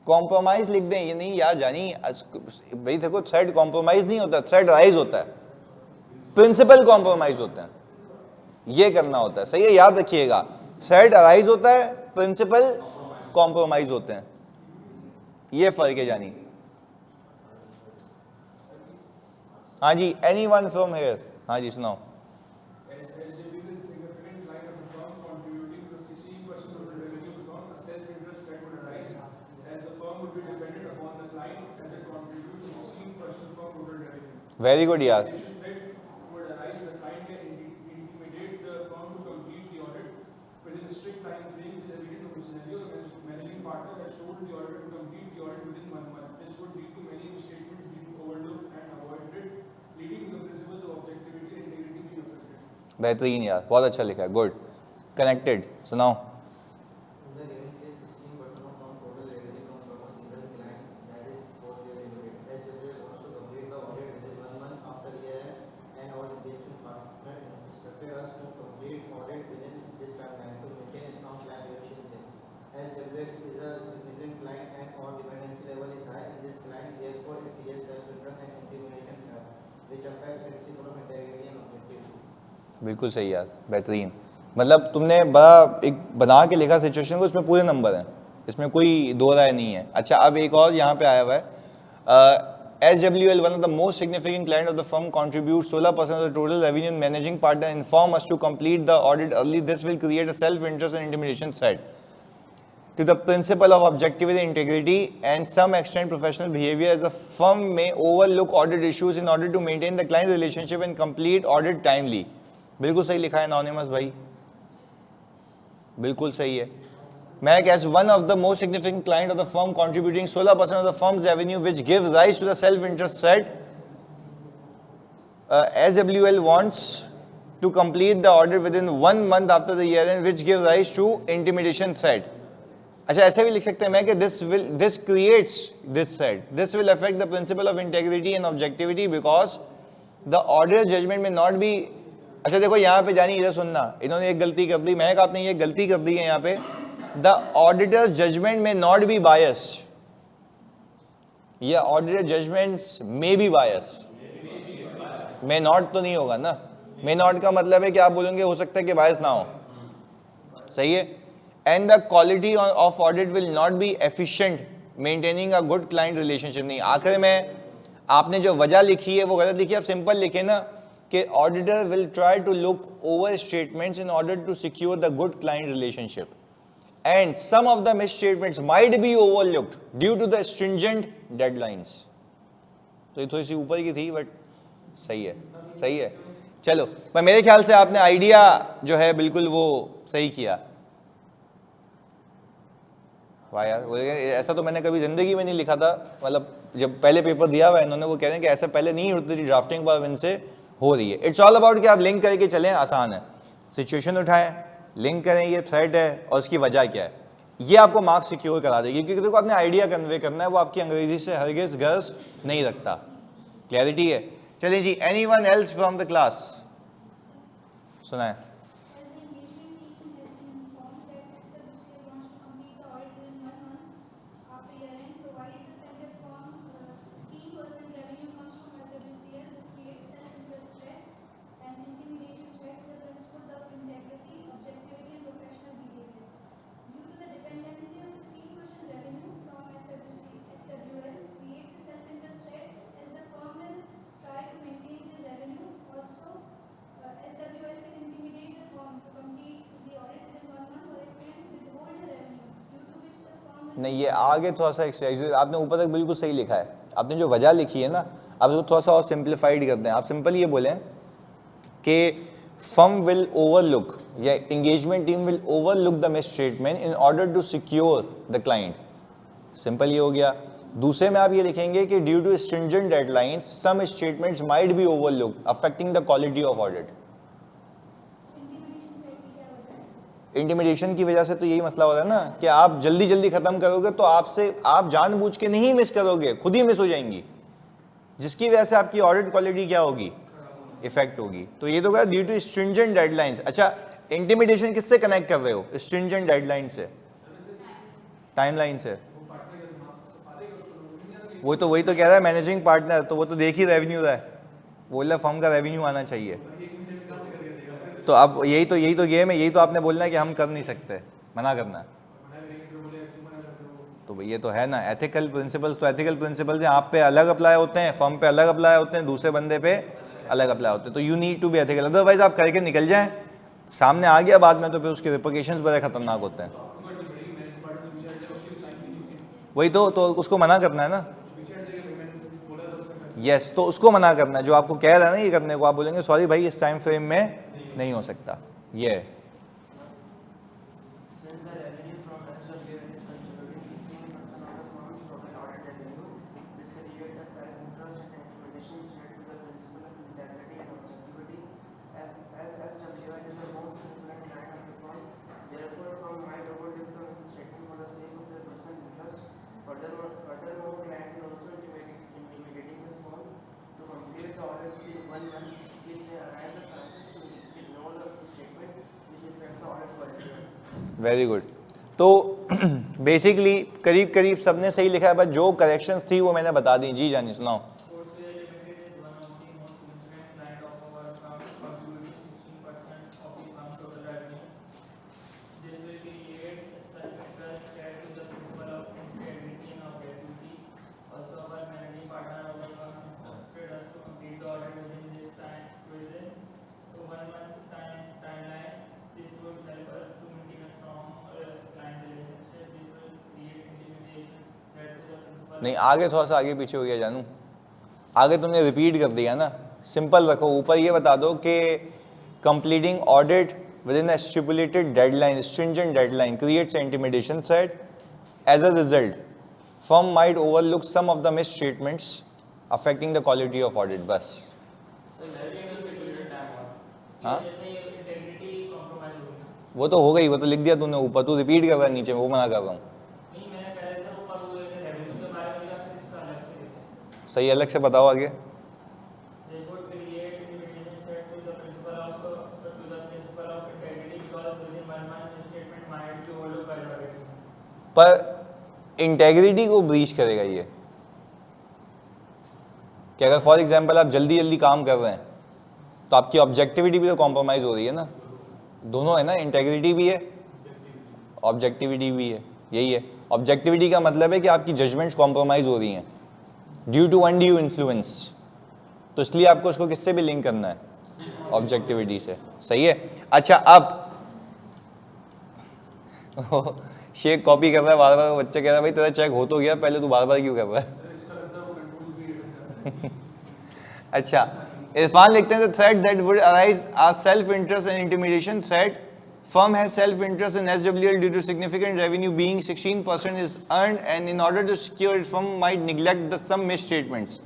Speaker 1: कॉम्प्रोमाइज लिख दें, ये नहीं यार जानी भाई, देखो थ्रेड कॉम्प्रोमाइज नहीं होता, थ्रेड राइज होता है, प्रिंसिपल कॉम्प्रोमाइज होता है, ये करना होता है। सही है, याद रखिएगा, थ्रेड अराइज होता है, प्रिंसिपल कॉम्प्रोमाइज होते हैं, ये फर्क है जानी। हाँ जी, anyone from here, हाँ जी सुनाओ। वेरी गुड यार। बेहतरीन यार, बहुत अच्छा लिखा है, गुड, कनेक्टेड। सुनाओ। बिल्कुल सही यार, बेहतरीन। मतलब तुमने बड़ा एक बना के लिखा सिचुएशन को, इसमें पूरे नंबर हैं, इसमें कोई दो राय नहीं है। अच्छा, अब एक और यहाँ पे आया हुआ है, SWL, one of the most significant client of the firm, contributes 16% of the total revenue, and managing partner inform us to complete the audit early. This will create a self-interest and intimidation threat to the principle of objectivity, integrity, and some extent professional behavior, as the firm may overlook audit issues in order to maintain the client relationship and complete audit timely. बिल्कुल सही लिखा है anonymous भाई, बिल्कुल सही है। Mac, as one of the most significant client of the firm, contributing 16% of the firm's revenue, which gives rise to the self-interest threat, SWL wants to complete the audit within 1 month after the year end, which gives rise to intimidation threat. अच्छा, ऐसे भी लिख सकते हैं मैं कि this creates this threat. This will affect the principle of integrity and objectivity because the auditor judgment may not be. अच्छा देखो यहाँ पे जानी, इधर सुनना, इन्होंने एक गलती कर दी, महक आपने ये गलती कर दी है यहाँ पे। द ऑडिटर जजमेंट में नॉट बी बायस, या ऑडिटर जजमेंट्स में बी बायस। मे नॉट तो नहीं होगा ना, मे नॉट का मतलब है कि आप बोलेंगे हो सकता है कि बायस ना हो, सही है। And the quality of audit will not be efficient maintaining a good client relationship. नहीं, आखिर में आपने जो वजह लिखी है वो गलत लिखी है, आप सिंपल लिखे ना कि auditor will try to look over statements in order to secure the good client relationship, and some of the miss statements might be overlooked due to the stringent deadlines. तो ये थोड़ी सी ऊपर की थी, बट सही है, सही है। चलो, पर मेरे ख्याल से आपने आइडिया जो है बिल्कुल वो सही किया। वाह यार, ऐसा तो मैंने कभी जिंदगी में नहीं लिखा था। मतलब जब पहले पेपर दिया हुआ है इन्होंने, वो कह रहे हैं कि ऐसा पहले नहीं होती थी ड्राफ्टिंग, पर इनसे हो रही है। इट्स ऑल अबाउट कि आप लिंक करके चलें, आसान है। सिचुएशन उठाएं, लिंक करें, ये थ्रेट है और उसकी वजह क्या है, ये आपको मार्क्स सिक्योर करा देगी, क्योंकि देखो आपने आइडिया कन्वे करना है, वो आपकी अंग्रेजी से हरगिज़ गर्ज नहीं रखता। क्लैरिटी है? चलिए जी, anyone else from the class, सुनाएं। नहीं, ये आगे थोड़ा सा एक्सरसाइज, आपने ऊपर तक बिल्कुल सही लिखा है, आपने जो वजह लिखी है ना, अब तो थोड़ा सा और सिंप्लीफाइड करते हैं। आप सिंपल ये बोलें कि फर्म विल ओवरलुक, या engagement team will overlook the miss statement in order to secure the client. Simple ये हो गया। दूसरे में आप ये लिखेंगे कि due to stringent deadlines some statements might be overlook affecting the quality of audit. Intimidation की वजह से तो यही मसला हो रहा है ना कि आप जल्दी जल्दी खत्म करोगे तो आपसे आप जानबूझ के नहीं मिस करोगे, खुद ही मिस हो जाएंगी, जिसकी वजह से आपकी ऑडिट क्वालिटी क्या होगी, इफेक्ट होगी। तो ये तो क्या, ड्यू टू स्ट्रिंजेंट डेडलाइंस। अच्छा, इंटिमिडेशन किससे कनेक्ट कर रहे हो? स्ट्रिंजेंट डेडलाइन से, टाइमलाइन से। वही तो कह रहा है मैनेजिंग पार्टनर, तो वो तो देख ही रेवेन्यू रहा है, बोल रहा फर्म का रेवेन्यू आना चाहिए। तो अब यही तो गेम है, यही तो आपने बोलना है कि हम कर नहीं सकते, मना करना है। तो ये तो है ना एथिकल प्रिंसिपल्स, तो एथिकल प्रिंसिपल्स हैं आप पे अलग अप्लाई होते हैं, फर्म पे अलग अप्लाई होते हैं, दूसरे बंदे पे अलग अप्लाई होते हैं, तो you need to be ethical, otherwise आप करके निकल जाएं, सामने आ गया बाद में तो फिर उसके रिपोर्केशंस बड़े खतरनाक होते हैं। वही तो उसको मना करना है ना, यस तो उसको मना करना है, जो आपको कह रहा है ना ये करने को, आप बोलेंगे सॉरी भाई इस टाइम फ्रेम में नहीं हो सकता ये। वेरी गुड, तो बेसिकली करीब करीब सबने सही लिखा है, बस जो करेक्शंस थी वो मैंने बता दी। जी जानी सुनाओ। नहीं आगे थोड़ा सा आगे पीछे हो गया जानू, आगे तुमने रिपीट कर दिया ना, सिंपल रखो, ऊपर ये बता दो कि completing audit with in a stipulated deadline, stringent deadline creates an intimidation threat. As a result, firm might overlook some of the misstatements affecting the quality of audit. बस हाँ वो तो हो गई, वो तो लिख दिया तूने ऊपर, तू रिपीट कर रहा है नीचे में, वो मना कर रहा हूँ। सही अलग से बताओ आगे। पर इंटेग्रिटी को ब्रीच करेगा ये कि अगर फॉर एग्जांपल आप जल्दी जल्दी काम कर रहे हैं तो आपकी ऑब्जेक्टिविटी भी तो कॉम्प्रोमाइज हो रही है ना, दोनों है ना, इंटेग्रिटी भी है ऑब्जेक्टिविटी भी है, यही है। ऑब्जेक्टिविटी का मतलब है कि आपकी जजमेंट्स कॉम्प्रोमाइज हो रही हैं ड्यू टू अनड्यू इन्फ्लुएंस, तो इसलिए आपको उसको किससे भी लिंक करना है, ऑब्जेक्टिविटी से, सही है। अच्छा अब शेख कॉपी कर रहा है बार बार, बच्चा कह रहा है भाई तेरा चेक हो तो गया, पहले तू बार बार क्यों कर रहा है। अच्छा इरफान लिखते हैं, threat that would arise are self interest and intimidation threat, firm has self-interest in SWL due to significant revenue being 16% is earned, and in order to secure it, firm might neglect some misstatements.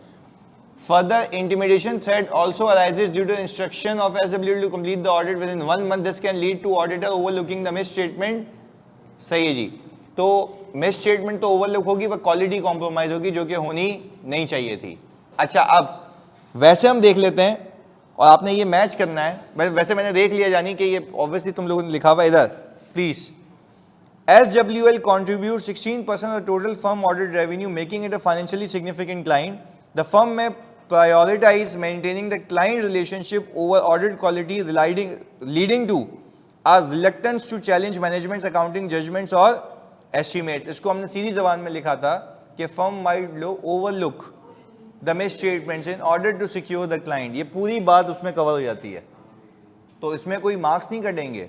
Speaker 1: Further, intimidation threat also arises due to instruction of SWL to complete the audit within 1 month. This can lead to auditor overlooking the misstatement. सही है जी, तो misstatement तो overlook होगी पर quality compromise होगी जो कि होनी नहीं चाहिए थी। अच्छा अब वैसे हम देख लेते हैं और आपने ये मैच करना है, वैसे मैंने देख लिया जानी कि ये ऑब्वियसली तुम लोगों ने लिखा हुआ इधर please, SWL contributes 16% of the total firm audit revenue, making it a financially significant client. The firm may prioritize maintaining the client relationship over audit quality, leading to a reluctance to challenge management's accounting judgments or estimates. इसको हमने सीधी जबान में लिखा था कि firm might overlook the misstatements in order to secure the client. ये पूरी बात उसमें कवर हो जाती है, तो इसमें कोई मार्क्स नहीं कटेंगे,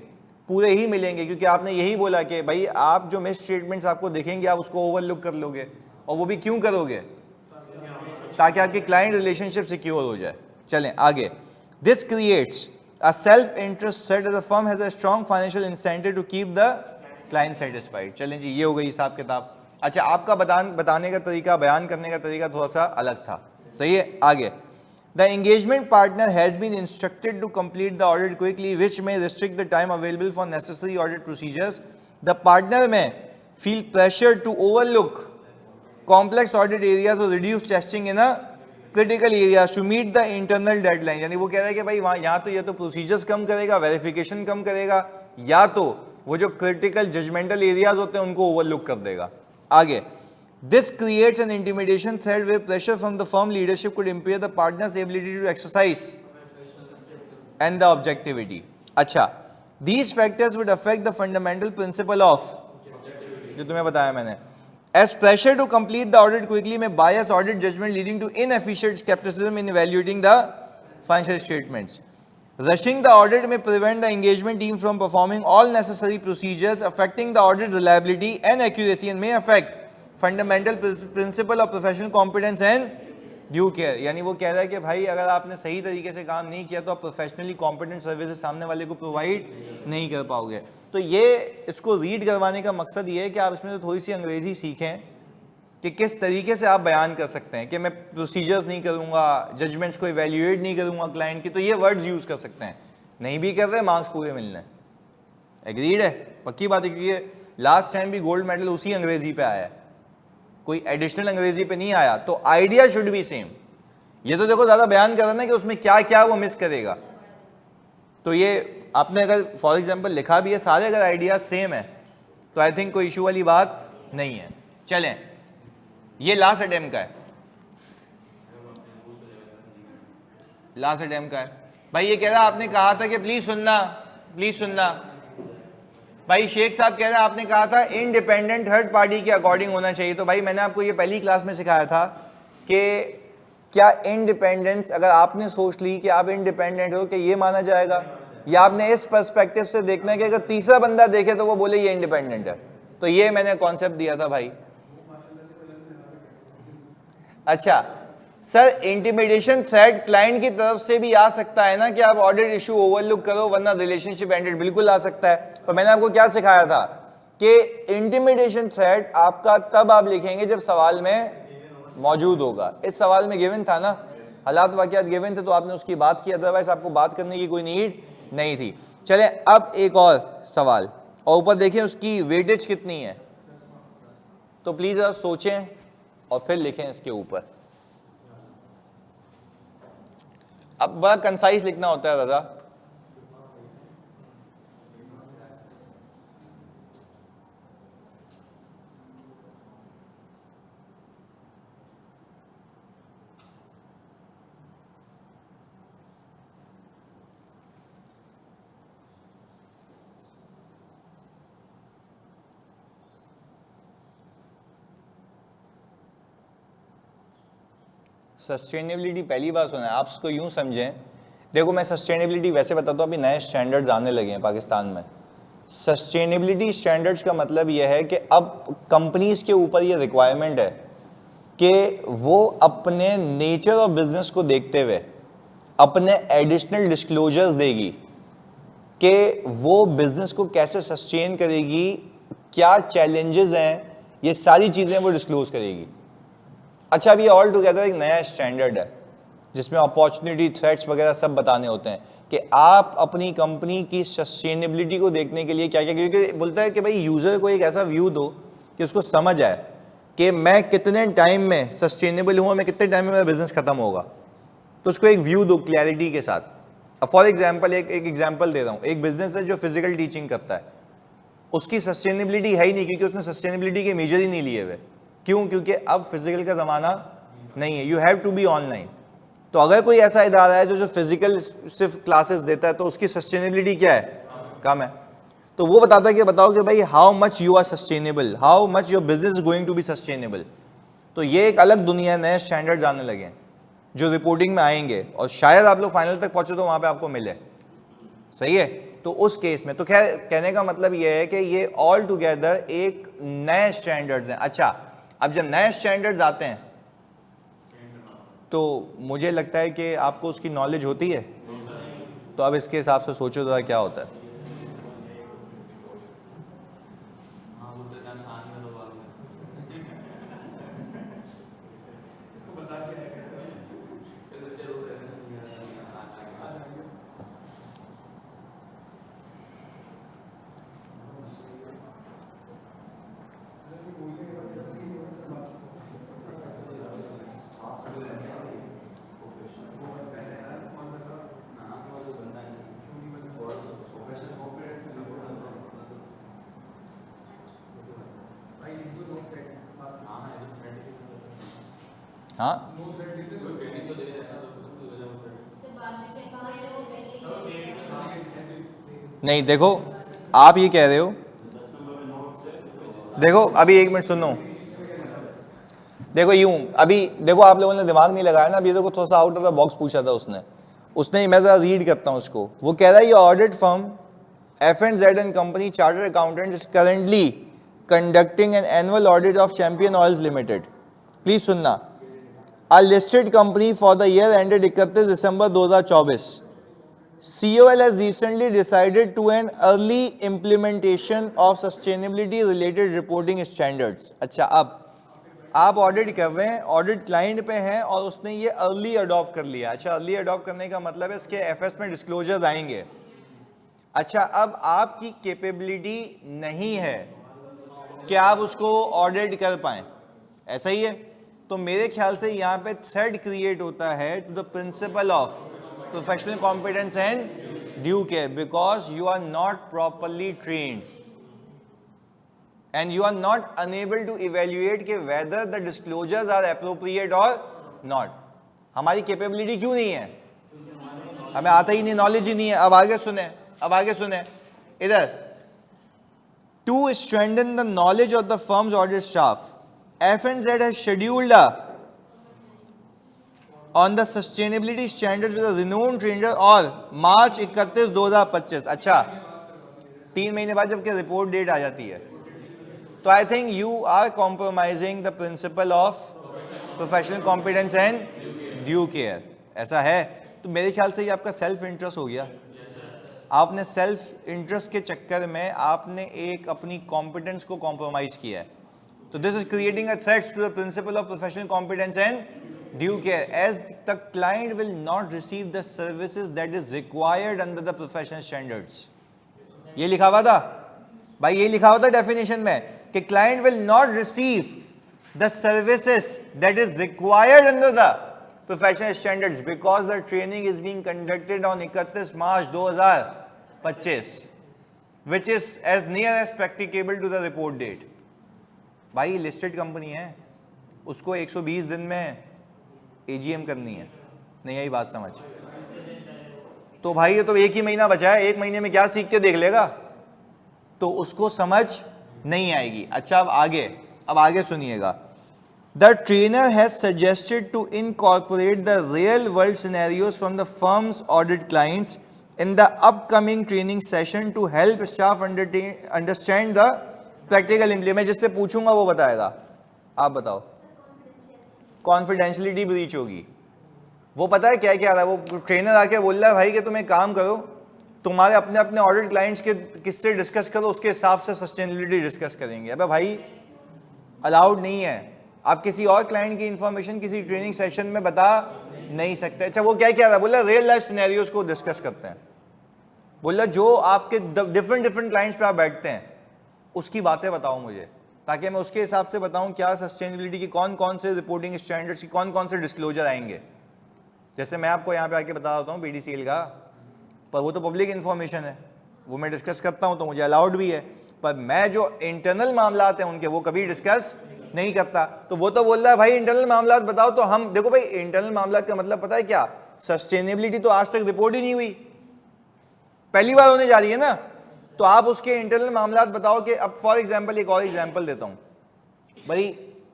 Speaker 1: पूरे ही मिलेंगे, क्योंकि आपने यही बोला कि भाई आप जो मिसस्टेटमेंट्स आपको दिखेंगे आप उसको ओवरलुक कर लोगे, और वो भी क्यों करोगे, ताकि आपकी क्लाइंट रिलेशनशिप सिक्योर हो जाए। चलें आगे, this creates a self interest threat, the firm has a strong financial incentive to keep the client satisfied. चलें जी, ये हो गई हिसाब किताब। अच्छा आपका बताने का तरीका, बयान करने का तरीका थोड़ा सा अलग था, सही है। आगे, the engagement partner has been instructed to complete the audit quickly which may restrict the time available for necessary audit procedures. The partner may feel pressure to overlook complex audit areas और reduce testing in a critical areas to meet the internal deadline. यानी वो कह रहा है कि भाई वहाँ यहाँ तो ये तो प्रोसीजर्स कम करेगा, वेरिफिकेशन कम करेगा, या तो वो जो क्रिटिकल जजमेंटल एरियाज होते हैं उनको ओवरलुक कर देगा। आगे, this creates an intimidation threat where pressure from the firm leadership could impair the partner's ability to exercise and the objectivity. अच्छा, these factors would affect the fundamental principle of, जो तुम्हें बताया मैंने, As pressure to complete the audit quickly may bias audit judgment, leading to inefficient skepticism in evaluating the financial statements. Rushing the audit may prevent the engagement team from performing all necessary procedures, affecting the audit reliability and accuracy, and may affect fundamental principle of professional competence and due care. यानी वो कह रहा है कि भाई अगर आपने सही तरीके से काम नहीं किया तो आप प्रोफेशनली कॉम्पिटेंट सर्विसेज सामने वाले को प्रोवाइड नहीं कर पाओगे. तो ये इसको रीड करवाने का मकसद ये है कि आप इसमें तो थोड़ी सी अंग्रेजी सीखें कि किस तरीके से आप बयान कर सकते हैं कि मैं प्रोसीजर्स नहीं करूंगा, जजमेंट्स को इवेल्युएट नहीं करूंगा क्लाइंट की. तो ये वर्ड्स यूज कर सकते हैं. नहीं भी कर रहे मार्क्स पूरे मिलने. एग्रीड है? पक्की बात है, क्योंकि लास्ट टाइम भी गोल्ड मेडल उसी अंग्रेजी पे आया है, कोई एडिशनल अंग्रेजी पे नहीं आया. तो आइडिया शुड बी सेम. ये तो देखो ज्यादा बयान कर रहा है कि उसमें क्या क्या वो मिस करेगा. तो ये आपने अगर फॉर एग्जांपल लिखा भी है, सारे अगर आइडिया सेम है तो आई थिंक कोई इशू वाली बात नहीं है. चलें, ये लास्ट अटेम्प्ट का है. लास्ट अटेम्प्ट का है भाई. ये कह रहा आपने कहा था कि प्लीज सुनना, प्लीज सुनना भाई. शेख साहब कह रहे हैं आपने कहा था इंडिपेंडेंट थर्ड पार्टी के अकॉर्डिंग होना चाहिए. तो भाई मैंने आपको ये पहली क्लास में सिखाया था कि क्या इंडिपेंडेंस अगर आपने सोच ली कि आप इंडिपेंडेंट हो कि ये माना जाएगा, या आपने इस पर्सपेक्टिव से देखना है कि अगर तीसरा बंदा देखे तो वो बोले ये इंडिपेंडेंट है. तो ये मैंने कॉन्सेप्ट दिया था भाई. अच्छा सर, इंटिमिडेशन थ्रेट क्लाइंट की तरफ से भी आ सकता है ना कि आप ऑडिट इशू ओवरलुक करो वरना रिलेशनशिप एंडेड. बिल्कुल आ सकता है. तो मैंने आपको क्या सिखाया था कि इंटिमिडेशन थ्रेट आपका तब आप लिखेंगे जब सवाल में मौजूद होगा. इस सवाल में गिवन था ना, हालात वाकयात गिवन थे तो आपने उसकी बात की, अदरवाइज आपको बात करने की कोई नीड नहीं थी. चले अब एक और सवाल, और ऊपर देखें उसकी वेटेज कितनी है. तो प्लीज जरा सोचें और फिर लिखें इसके ऊपर. अब बड़ा कंसाइज लिखना होता है रजा. सस्टेनेबिलिटी पहली बार सुना है. आप इसको यूं समझें, देखो मैं सस्टेनेबिलिटी वैसे बताता हूँ, अभी नए स्टैंडर्ड्स आने लगे हैं पाकिस्तान में. सस्टेनेबिलिटी स्टैंडर्ड्स का मतलब यह है कि अब कंपनीज के ऊपर ये रिक्वायरमेंट है कि वो अपने नेचर ऑफ बिजनेस को देखते हुए अपने एडिशनल डिस्क्लोजर्स देगी कि वो बिजनेस को कैसे सस्टेन करेगी, क्या चैलेंजेस हैं, ये सारी चीज़ें वो डिस्क्लोज करेगी. अच्छा, अभी ऑल टुगेदर एक नया स्टैंडर्ड है जिसमें अपॉर्चुनिटी, थ्रेट्स वगैरह सब बताने होते हैं कि आप अपनी कंपनी की सस्टेनेबिलिटी को देखने के लिए क्या क्या, क्योंकि बोलता है कि भाई यूज़र को एक ऐसा व्यू दो कि उसको समझ आए कि मैं कितने टाइम में सस्टेनेबल हूँ, मैं कितने टाइम में मेरा बिजनेस खत्म होगा. तो उसको एक व्यू दो क्लैरिटी के साथ. अब फॉर एग्जाम्पल एक एग्जाम्पल दे रहा हूँ. एक बिजनेस है जो फिजिकल टीचिंग करता है, उसकी सस्टेनेबिलिटी है ही नहीं क्योंकि उसने सस्टेनेबिलिटी के मेजर ही नहीं लिए हुए. क्यों? क्योंकि अब फिजिकल का ज़माना नहीं है, you have to be online. तो अगर कोई ऐसा इदारा है जो फिजिकल सिर्फ क्लासेस देता है तो उसकी सस्टेनेबिलिटी क्या है? कम है. तो वो बताता है कि बताओ कि भाई how much you are sustainable, how much your business is going to be sustainable. तो ये एक अलग दुनिया है, नए स्टैंडर्ड्स आने लगे हैं जो रिपोर्टिंग में आएंगे और शायद आप लोग फाइनल तक पहुंचे तो वहां पे आपको मिले. सही है. तो उस केस में तो खैर कहने का मतलब ये है कि ये ऑल टुगेदर एक नए स्टैंडर्ड्स हैं. अच्छा, अब जब नए स्टैंडर्ड्स आते हैं तो मुझे लगता है कि आपको उसकी नॉलेज होती है. तो अब इसके हिसाब से सोचो जरा क्या होता है. हाँ नहीं, देखो आप ये कह रहे हो, देखो अभी एक मिनट सुनो, देखो यूं, अभी देखो आप लोगों ने दिमाग नहीं लगाया ना, अभी देखो थोड़ा सा आउट ऑफ द बॉक्स पूछा था उसने मैं जरा रीड करता हूं उसको। वो कह रहा है ये audit firm F&Z and Company Chartered Accountants is currently conducting an annual audit of Champion Oils Limited. Please सुनना, a listed company for the year ended 31 December 2024. COL has recently decided to an early implementation of sustainability related reporting standards. अच्छा, अब आप audit कर रहे हैं, audit client पे हैं और उसने ये अर्ली अडॉप्ट कर लिया। अच्छा, अर्ली अडॉप्ट करने का मतलब है इसके एफएस में डिस्क्लोजर्स आएंगे। अच्छा, अब आपकी कैपेबिलिटी नहीं है कि आप उसको ऑडिट कर पाए, ऐसा ही है। तो मेरे ख्याल से यहाँ पे थ्रेड क्रिएट होता है to the principle of professional competence and due care, because you are not properly trained and you are not unable to evaluate कि whether the disclosures are appropriate or not। हमारी capability क्यों नहीं है? हमें आता ही नहीं, नॉलेज ही नहीं है। अब आगे सुने इधर। To strengthen the knowledge of the firm's audit staff, F&Z has scheduled on the sustainability standards with a renowned trainer और मार्च 31 2025। अच्छा, 3 महीने बाद जबकि रिपोर्ट डेट आ जाती है, तो I think you are compromising the principle of professional competence and due care. ऐसा है तो मेरे ख्याल से ये आपका सेल्फ इंटरेस्ट हो गया। आपने सेल्फ इंटरेस्ट के चक्कर में आपने एक अपनी कॉम्पिटेंस को कॉम्प्रोमाइज किया है। तो this is creating a threat to the principle of professional competence and due care as the client will not receive the services that is required under the professional standards. ये लिखा हुआ था भाई, ये लिखा हुआ था डेफिनेशन में कि client will not receive the services that is required under the professional standards because the training is being conducted on 31 March 2025 which is as near as practicable to the report date. भाई listed company है, उसको 120 दिन में AGM करनी है, नहीं आई बात समझ? तो भाई ये तो 1 ही महीना बचा है, 1 महीने में क्या सीख के देख लेगा, तो उसको समझ नहीं आएगी। अच्छा, अब आगे सुनिएगा। The trainer has suggested to incorporate the real world scenarios from the firm's audit clients in the upcoming training session to help staff understand the practical implement. मैं जिससे पूछूंगा वो बताएगा। आप बताओ, कॉन्फिडेंशियलिटी ब्रीच होगी। वो पता है क्या क्या रहा है, वो ट्रेनर आके बोल रहा है भाई कि तुम एक काम करो, तुम्हारे अपने अपने ऑडिट क्लाइंट्स के किससे डिस्कस करो, उसके हिसाब से सस्टेनेबिलिटी डिस्कस करेंगे। अबे भाई अलाउड नहीं है, आप किसी और क्लाइंट की इंफॉर्मेशन किसी ट्रेनिंग सेशन में बता नहीं सकते। अच्छा, वो क्या क्या रहा है, बोला रियल लाइफ सिनेरियोज को डिस्कस करते हैं। बोला जो आपके डिफरेंट क्लाइंट्स पे आप बैठते हैं उसकी बातें बताओ मुझे, ताकि मैं उसके हिसाब से बताऊं क्या सस्टेनेबिलिटी की कौन कौन से रिपोर्टिंग स्टैंडर्ड्स की कौन कौन से डिस्क्लोजर आएंगे। जैसे मैं आपको यहाँ पे आके बता देता हूँ बीडीसीएल का, पर वो तो पब्लिक इन्फॉर्मेशन है, वो मैं डिस्कस करता हूँ तो मुझे अलाउड भी है, पर मैं जो इंटरनल मामला हैं उनके वो कभी डिस्कस नहीं करता। तो वो तो बोल रहा है भाई इंटरनल मामला बताओ, तो हम देखो भाई इंटरनल मामला का मतलब पता है क्या, सस्टेनेबिलिटी तो आज तक रिपोर्ट ही नहीं हुई, पहली बार होने जा रही है ना। तो आप उसके इंटरनल मामला बताओ कि अब फॉर एग्जाम्पल एक और एग्जाम्पल देता हूँ, बड़ी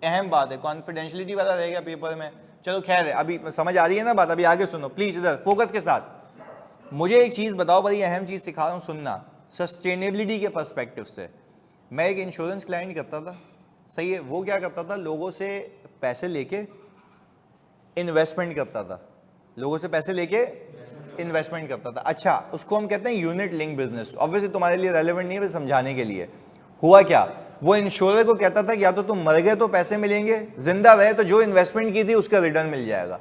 Speaker 1: अहम बात है, कॉन्फिडेंशियलिटी वाला रहेगा पेपर में। चलो खैर है, अभी समझ आ रही है ना बात, अभी आगे सुनो प्लीज, इधर फोकस के साथ। मुझे एक चीज़ बताओ, बड़ी अहम चीज़ सिखा रहा हूँ, सुनना। सस्टेनेबिलिटी के पर्सपेक्टिव से मैं एक इंश्योरेंस क्लाइंट करता था, सही है, वो क्या करता था, लोगों से पैसे लेके इन्वेस्टमेंट करता था, लोगों से पैसे लेके इन्वेस्टमेंट करता था। अच्छा, उसको हम कहते हैं यूनिट लिंक बिजनेस। ऑब्वियसली तुम्हारे लिए रेलेवेंट नहीं है, बस समझाने के लिए। हुआ क्या, वो इंश्योरर को कहता था कि या तो तुम मर गए तो पैसे मिलेंगे, जिंदा रहे तो जो इन्वेस्टमेंट की थी उसका रिटर्न मिल जाएगा।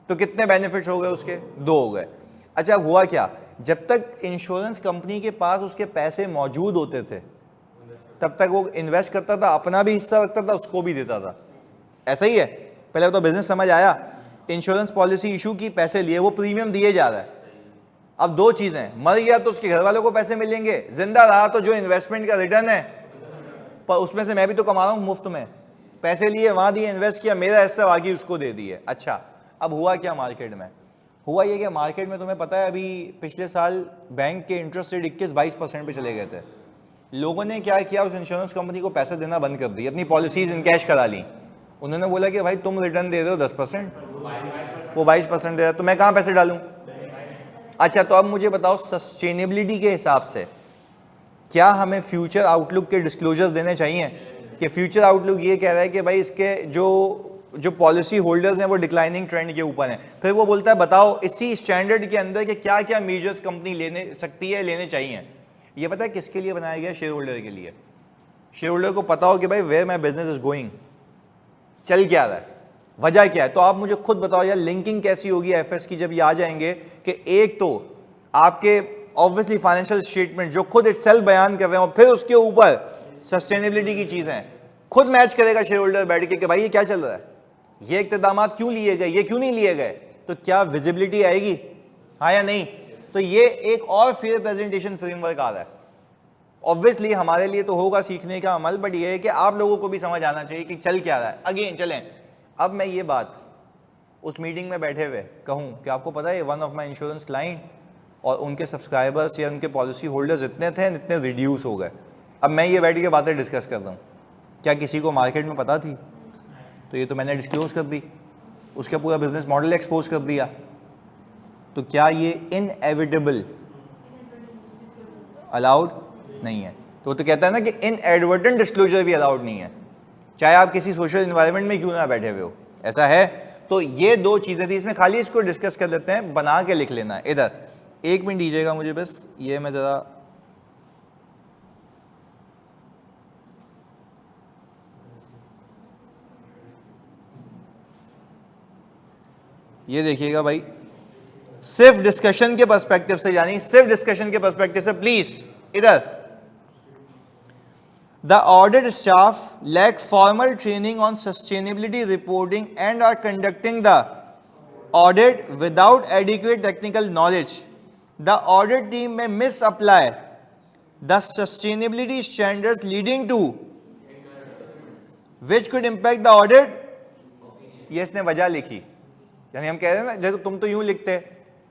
Speaker 1: तो कितने बेनिफिट्स हो गए उसके, 2 हो गए। अच्छा, हुआ क्या, जब तक इंश्योरेंस कंपनी के पास उसके पैसे मौजूद होते थे तब तक वो इन्वेस्ट करता था, अपना भी हिस्सा रखता था, उसको भी देता था। ऐसा ही है, पहले तो बिजनेस समझ आया। इंश्योरेंस पॉलिसी इशू की, पैसे लिए, वो प्रीमियम दिए जा रहा है। अब 2 चीजें, मर गया तो उसके घर वालों को पैसे मिलेंगे, जिंदा रहा तो जो इन्वेस्टमेंट का रिटर्न है, पर उसमें से मैं भी तो कमा रहा हूँ मुफ्त में, पैसे लिए वहां दिए, इन्वेस्ट किया, मेरा हिस्सा बाकी उसको दे दिए। अच्छा, अब हुआ क्या मार्केट में, हुआ ये कि मार्केट में तुम्हें पता है अभी पिछले साल बैंक के इंटरेस्ट रेट 21-22% पे चले गए थे। लोगों ने क्या किया, उस इंश्योरेंस कंपनी को पैसे देना बंद कर दिया, अपनी पॉलिसीज इनकैश करा ली। उन्होंने बोला कि भाई तुम रिटर्न दे रहे हो 10%, वो 22% दे रहा है, तो मैं कहाँ पैसे डालूं? अच्छा, तो अब मुझे बताओ सस्टेनेबिलिटी के हिसाब से क्या हमें फ्यूचर आउटलुक के डिस्क्लोजर्स देने चाहिए कि फ्यूचर आउटलुक ये कह रहा है कि भाई इसके जो पॉलिसी होल्डर्स हैं वो डिक्लाइनिंग ट्रेंड के ऊपर हैं। फिर वो बोलता है बताओ इसी स्टैंडर्ड के अंदर कि क्या क्या मेजर्स कंपनी लेने सकती है, लेने चाहिए। ये पता है किसके लिए बनाया गया? शेयर होल्डर के लिए। शेयर होल्डर को पता हो कि भाई where my business is going, चल क्या रहा है, वजह क्या है। तो आप मुझे खुद बताओ यार लिंकिंग कैसी होगी एफएस की जब ये आ जाएंगे कि एक तो आपके ऑब्वियसली फाइनेंशियल स्टेटमेंट जो खुद इटसेल्फ बयान कर रहे हो, फिर उसके ऊपर सस्टेनेबिलिटी की चीजें खुद मैच करेगा शेयर होल्डर बैठ के कि भाई ये क्या चल रहा है, ये इक़्तिदामात क्यों लिए गए, ये क्यों नहीं लिए गए, तो क्या विजिबिलिटी आएगी, हाँ या नहीं। तो ये एक और फेयर प्रेजेंटेशन फ्रेमवर्क आ रहा है। ऑब्वियसली हमारे लिए तो होगा सीखने का अमल, बट ये है कि आप लोगों को भी समझ आना चाहिए कि चल क्या रहा है। अगेन चलें, अब मैं ये बात उस मीटिंग में बैठे हुए कहूँ कि आपको पता है one of my insurance client और उनके सब्सक्राइबर्स या उनके पॉलिसी होल्डर्स इतने थे, इतने रिड्यूस हो गए। अब मैं ये बैठ के बातें डिस्कस करता हूँ, क्या किसी को मार्केट में पता थी? तो ये तो मैंने डिस्क्लोज कर दी, उसका पूरा बिजनेस मॉडल एक्सपोज कर दिया। तो क्या ये इनएविटेबल अलाउड नहीं है? तो वो तो कहता है ना कि इनएडवर्टेंट डिस्क्लोजर भी अलाउड नहीं है, चाहे आप किसी सोशल एनवायरनमेंट में क्यों ना बैठे हुए हो। ऐसा है। तो ये दो चीजें थी, इसमें खाली इसको डिस्कस कर लेते हैं, बना के लिख लेना। इधर 1 मिनट दीजिएगा मुझे बस, ये मैं जरा ये देखिएगा भाई, सिर्फ डिस्कशन के पर्सपेक्टिव से, यानी सिर्फ डिस्कशन के पर्सपेक्टिव से प्लीज इधर। The audit staff lack formal training on sustainability reporting and are conducting the audit without adequate technical knowledge. The audit team may misapply the sustainability standards leading to which could impact the audit. ये इसने वजह लिखी, यानी हम कह रहे हैं ना, जैसे तुम तो यूं लिखते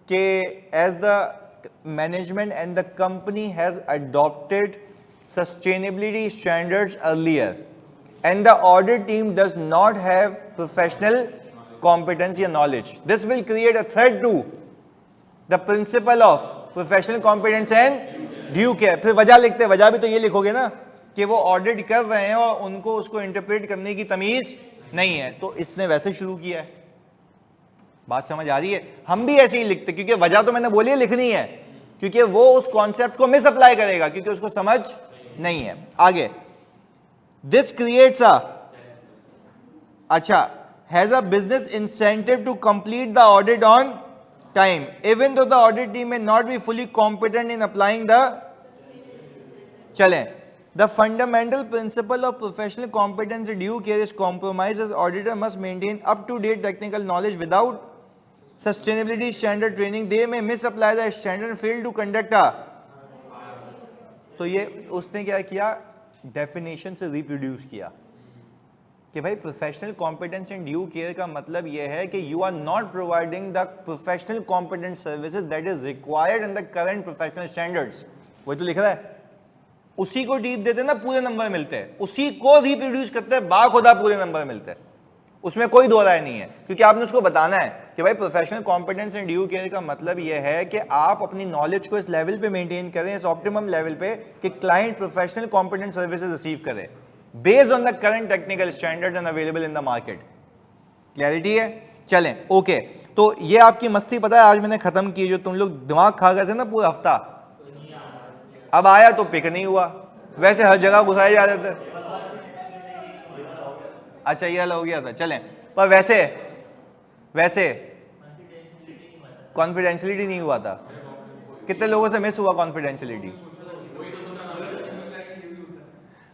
Speaker 1: कि as the management and the company has adopted sustainability standards earlier and the audit team does not have professional competency and knowledge, this will create a threat to the principle of professional competence and due care. फिर वजह लिखते, वजह भी तो ये लिखोगे ना कि वो ऑडिट कर रहे हैं और उनको उसको इंटरप्रेट करने की तमीज नहीं है। तो इसने वैसे शुरू किया है। बात समझ आ रही है? हम भी ऐसे ही लिखते, क्योंकि वजह तो मैंने बोली है लिखनी है, क्योंकि वो उस कॉन्सेप्ट को मिस अप्लाई करेगा क्योंकि उसको समझ नहीं है। आगे, this creates has a business incentive to complete the audit on time even though the audit team may not be fully competent in applying the, चलें, the fundamental principle of professional competence due care is compromise as auditor must maintain up to date technical knowledge without sustainability standard training. They may misapply the standard and fail to conduct a, तो ये उसने क्या किया, definition से reproduce किया कि भाई professional competence and due care का मतलब ये है कि you are not providing the professional competence services that is required in the current professional standards. वही तो लिख रहा है, उसी को टीप देते ना पूरे नंबर मिलते हैं, उसी को रिप्रोड्यूस करते हैं बाखुदा पूरे नंबर मिलते हैं, उसमें कोई दो राय नहीं है। क्योंकि आपने उसको बताना है कि भाई professional competence and due care का मतलब यह है कि आप अपनी नॉलेज को इस लेवल पे मेंटेन करें, इस ऑप्टिमम लेवल पे कि client professional competent services receive करे based on the current technical standard and available in the market. Clarity है? चलें, ओके। तो ये आपकी मस्ती पता है आज मैंने खत्म की, जो तुम लोग दिमाग खा गए थे ना पूरा हफ्ता, अब आया तो पिक नहीं हुआ, वैसे हर जगह घुसाए जा रहे थे। अच्छा ये हो गया था, चलें, पर वैसे कॉन्फिडेंशियलिटी नहीं हुआ था। कितने लोगों से मिस हुआ कॉन्फिडेंशियलिटी?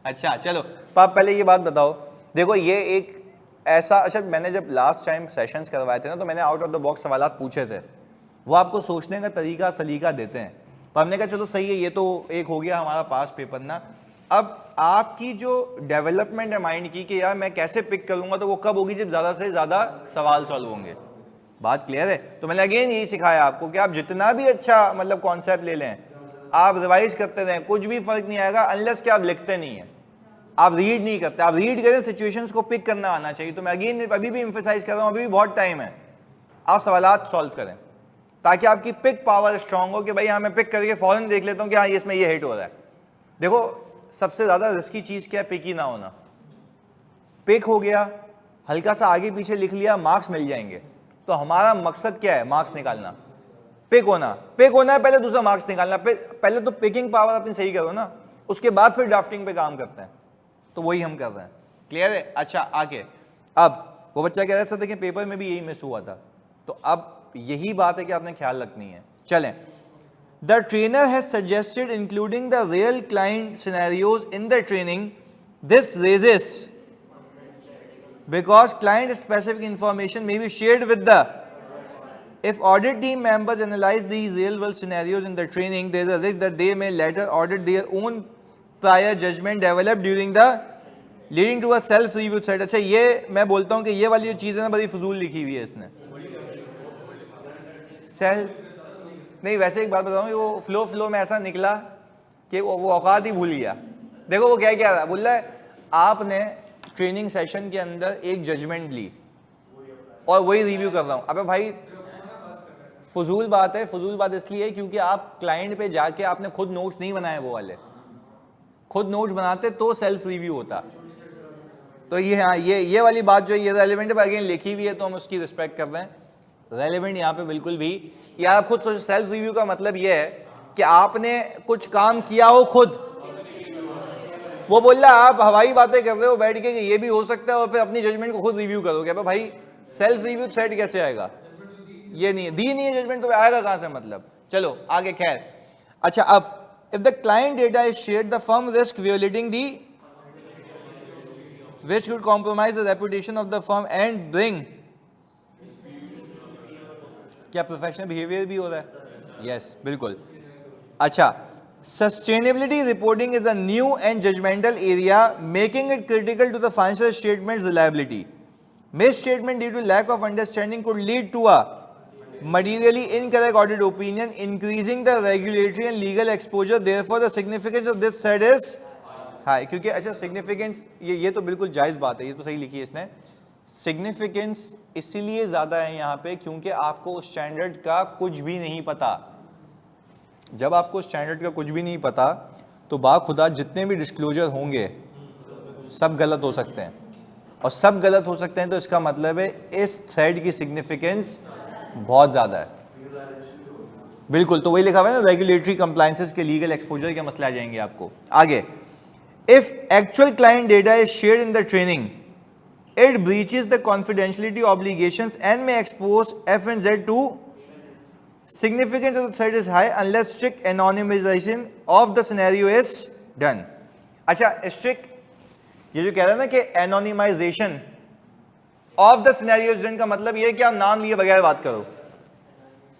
Speaker 1: अच्छा चलो, पर पहले ये बात बताओ, देखो ये एक ऐसा, अच्छा मैंने जब लास्ट टाइम सेशंस करवाए थे ना तो मैंने आउट ऑफ द बॉक्स सवालात पूछे थे, वो आपको सोचने का तरीका सलीका देते हैं। तो हमने कहा चलो सही है, ये तो एक हो गया हमारा पास पेपर ना। अब आपकी जो डेवलपमेंट है माइंड की कि यार मैं कैसे पिक करूंगा, तो वो कब होगी जब ज़्यादा से ज़्यादा सवाल सॉल्व होंगे। बात क्लियर है? तो मैंने अगेन यही सिखाया आपको कि आप जितना भी अच्छा मतलब कॉन्सेप्ट ले लें, आप रिवाइज करते रहें, कुछ भी फर्क नहीं आएगा अनलेस कि आप लिखते नहीं हैं। आप रीड नहीं करते, आप रीड करें, सिचुएशंस को पिक करना आना चाहिए। तो मैं अगेन अभी भी एम्फेसाइज कर रहा हूं, अभी भी बहुत टाइम है, आप सवालात सॉल्व करें ताकि आपकी पिक पावर स्ट्रांग हो कि भाई हाँ मैं पिक करके फौरन देख लेता हूँ कि हाँ ये इसमें ये हिट हो रहा है। देखो सबसे ज्यादा रिस्की चीज क्या है, पिक ही ना होना। पिक हो गया, हल्का सा आगे पीछे लिख लिया, मार्क्स मिल जाएंगे। तो हमारा मकसद क्या है, मार्क्स निकालना। पिक होना है पहले, दूसरा मार्क्स निकालना। पहले तो पिकिंग पावर अपनी सही करो ना, उसके बाद फिर ड्राफ्टिंग पे काम करते हैं। तो वही हम कर रहे हैं, क्लियर है। अच्छा आगे, अब वो बच्चा कह रहा था देखिए पेपर में भी यही मिस हुआ था, तो अब यही बात है कि आपने ख्याल रखनी है। चलें, the trainer has suggested including the real client scenarios in the training, this raises because client specific information may be shared with the, if audit team members analyze these real world scenarios in the training, there is a risk that they may later audit their own prior judgment developed during the leading to a self review set। अच्छा ये मैं बोलता हूँ कि ये वाली जो चीज़ है ना बड़ी फजूल लिखी हुई है इसने, सेल्फ नहीं। वैसे एक बात बताऊँ, वो फ्लो में ऐसा निकला कि वो औकात ही भूल गया। देखो वो क्या रहा, बोल रहा है आपने ट्रेनिंग सेशन के अंदर एक जजमेंट ली और वही रिव्यू कर रहा हूं। अबे भाई फजूल बात है, फजूल बात इसलिए क्योंकि आप क्लाइंट पे जाके आपने खुद नोट्स नहीं बनाए, वो वाले खुद नोट्स बनाते तो सेल्फ रिव्यू होता। तो ये हाँ ये वाली बात जो है ये रेलिवेंट है, अगेन लिखी हुई है तो हम उसकी रिस्पेक्ट कर रहे हैं। रेलिवेंट यहाँ पे बिल्कुल भी, या आप खुद सोचो, सेल्फ रिव्यू का मतलब ये है कि आपने कुछ काम किया हो खुद। वो बोल रहा है आप हवाई बातें कर रहे हो बैठ के कि ये भी हो सकता है और फिर अपनी जजमेंट को खुद रिव्यू करोगे। भाई सेल्फ रिव्यू सेट कैसे आएगा, ये नहीं है, दी नहीं है जजमेंट तो आएगा कहां से, मतलब। चलो आगे, खैर। अच्छा अब, if the client data is shared the firm risk violating the which could compromise the reputation of the firm and bring, क्या प्रोफेशनल बिहेवियर भी हो रहा है? यस बिल्कुल। अच्छा, sustainability reporting is a new and judgmental area, making it critical to the financial statement's reliability. Misstatement due to lack of understanding could lead to a materially incorrect audit opinion, increasing the regulatory and legal exposure. Therefore, the significance of this thread is high. क्योंकि अच्छा significance, ये तो बिल्कुल जायज़ बात है, ये तो सही लिखी है इसने। सिग्निफिकेंस इसीलिए ज़्यादा है यहाँ पे क्योंकि आपको स्टैंडर्ड का कुछ भी नहीं पता। जब आपको स्टैंडर्ड का कुछ भी नहीं पता तो बाखुदा जितने भी डिस्क्लोजर होंगे सब गलत हो सकते हैं, और सब गलत हो सकते हैं तो इसका मतलब है इस थ्रेड की सिग्निफिकेंस बहुत ज़्यादा है। बिल्कुल, तो वही लिखा हुआ है ना, रेगुलेटरी कंप्लायंसेस के लीगल एक्सपोजर के मसले आ जाएंगे आपको आगे। If actual client data is shared in the training, it breaches the confidentiality obligations and may expose FNZ टू significance of the threat is high unless strict anonymization of the scenario is done। अच्छा strict, ये जो कह रहा है ना कि anonymization of the scenario is done का मतलब ये है कि आप नाम लिए बगैर बात करो।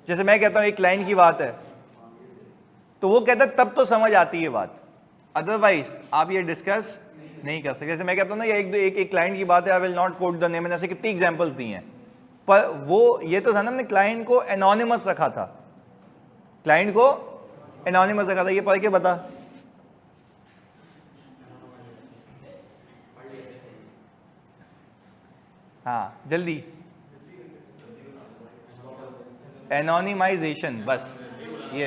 Speaker 1: जैसे मैं कहता हूँ एक क्लाइंट की बात है तो वो कहता है तब तो समझ आती है बात, अदरवाइज आप ये डिस्कस नहीं कर सकते। जैसे मैं कहता हूँ ना एक क्लाइंट की बात है, I will not quote the name, ऐसे कितनी एग्जांपल्स दी हैं, पर वो ये तो था ना, हमने क्लाइंट को एनोनिमस रखा था, क्लाइंट को एनोनिमस रखा था। ये पढ़ के बता, हाँ जल्दी, एनोनिमाइजेशन, बस ये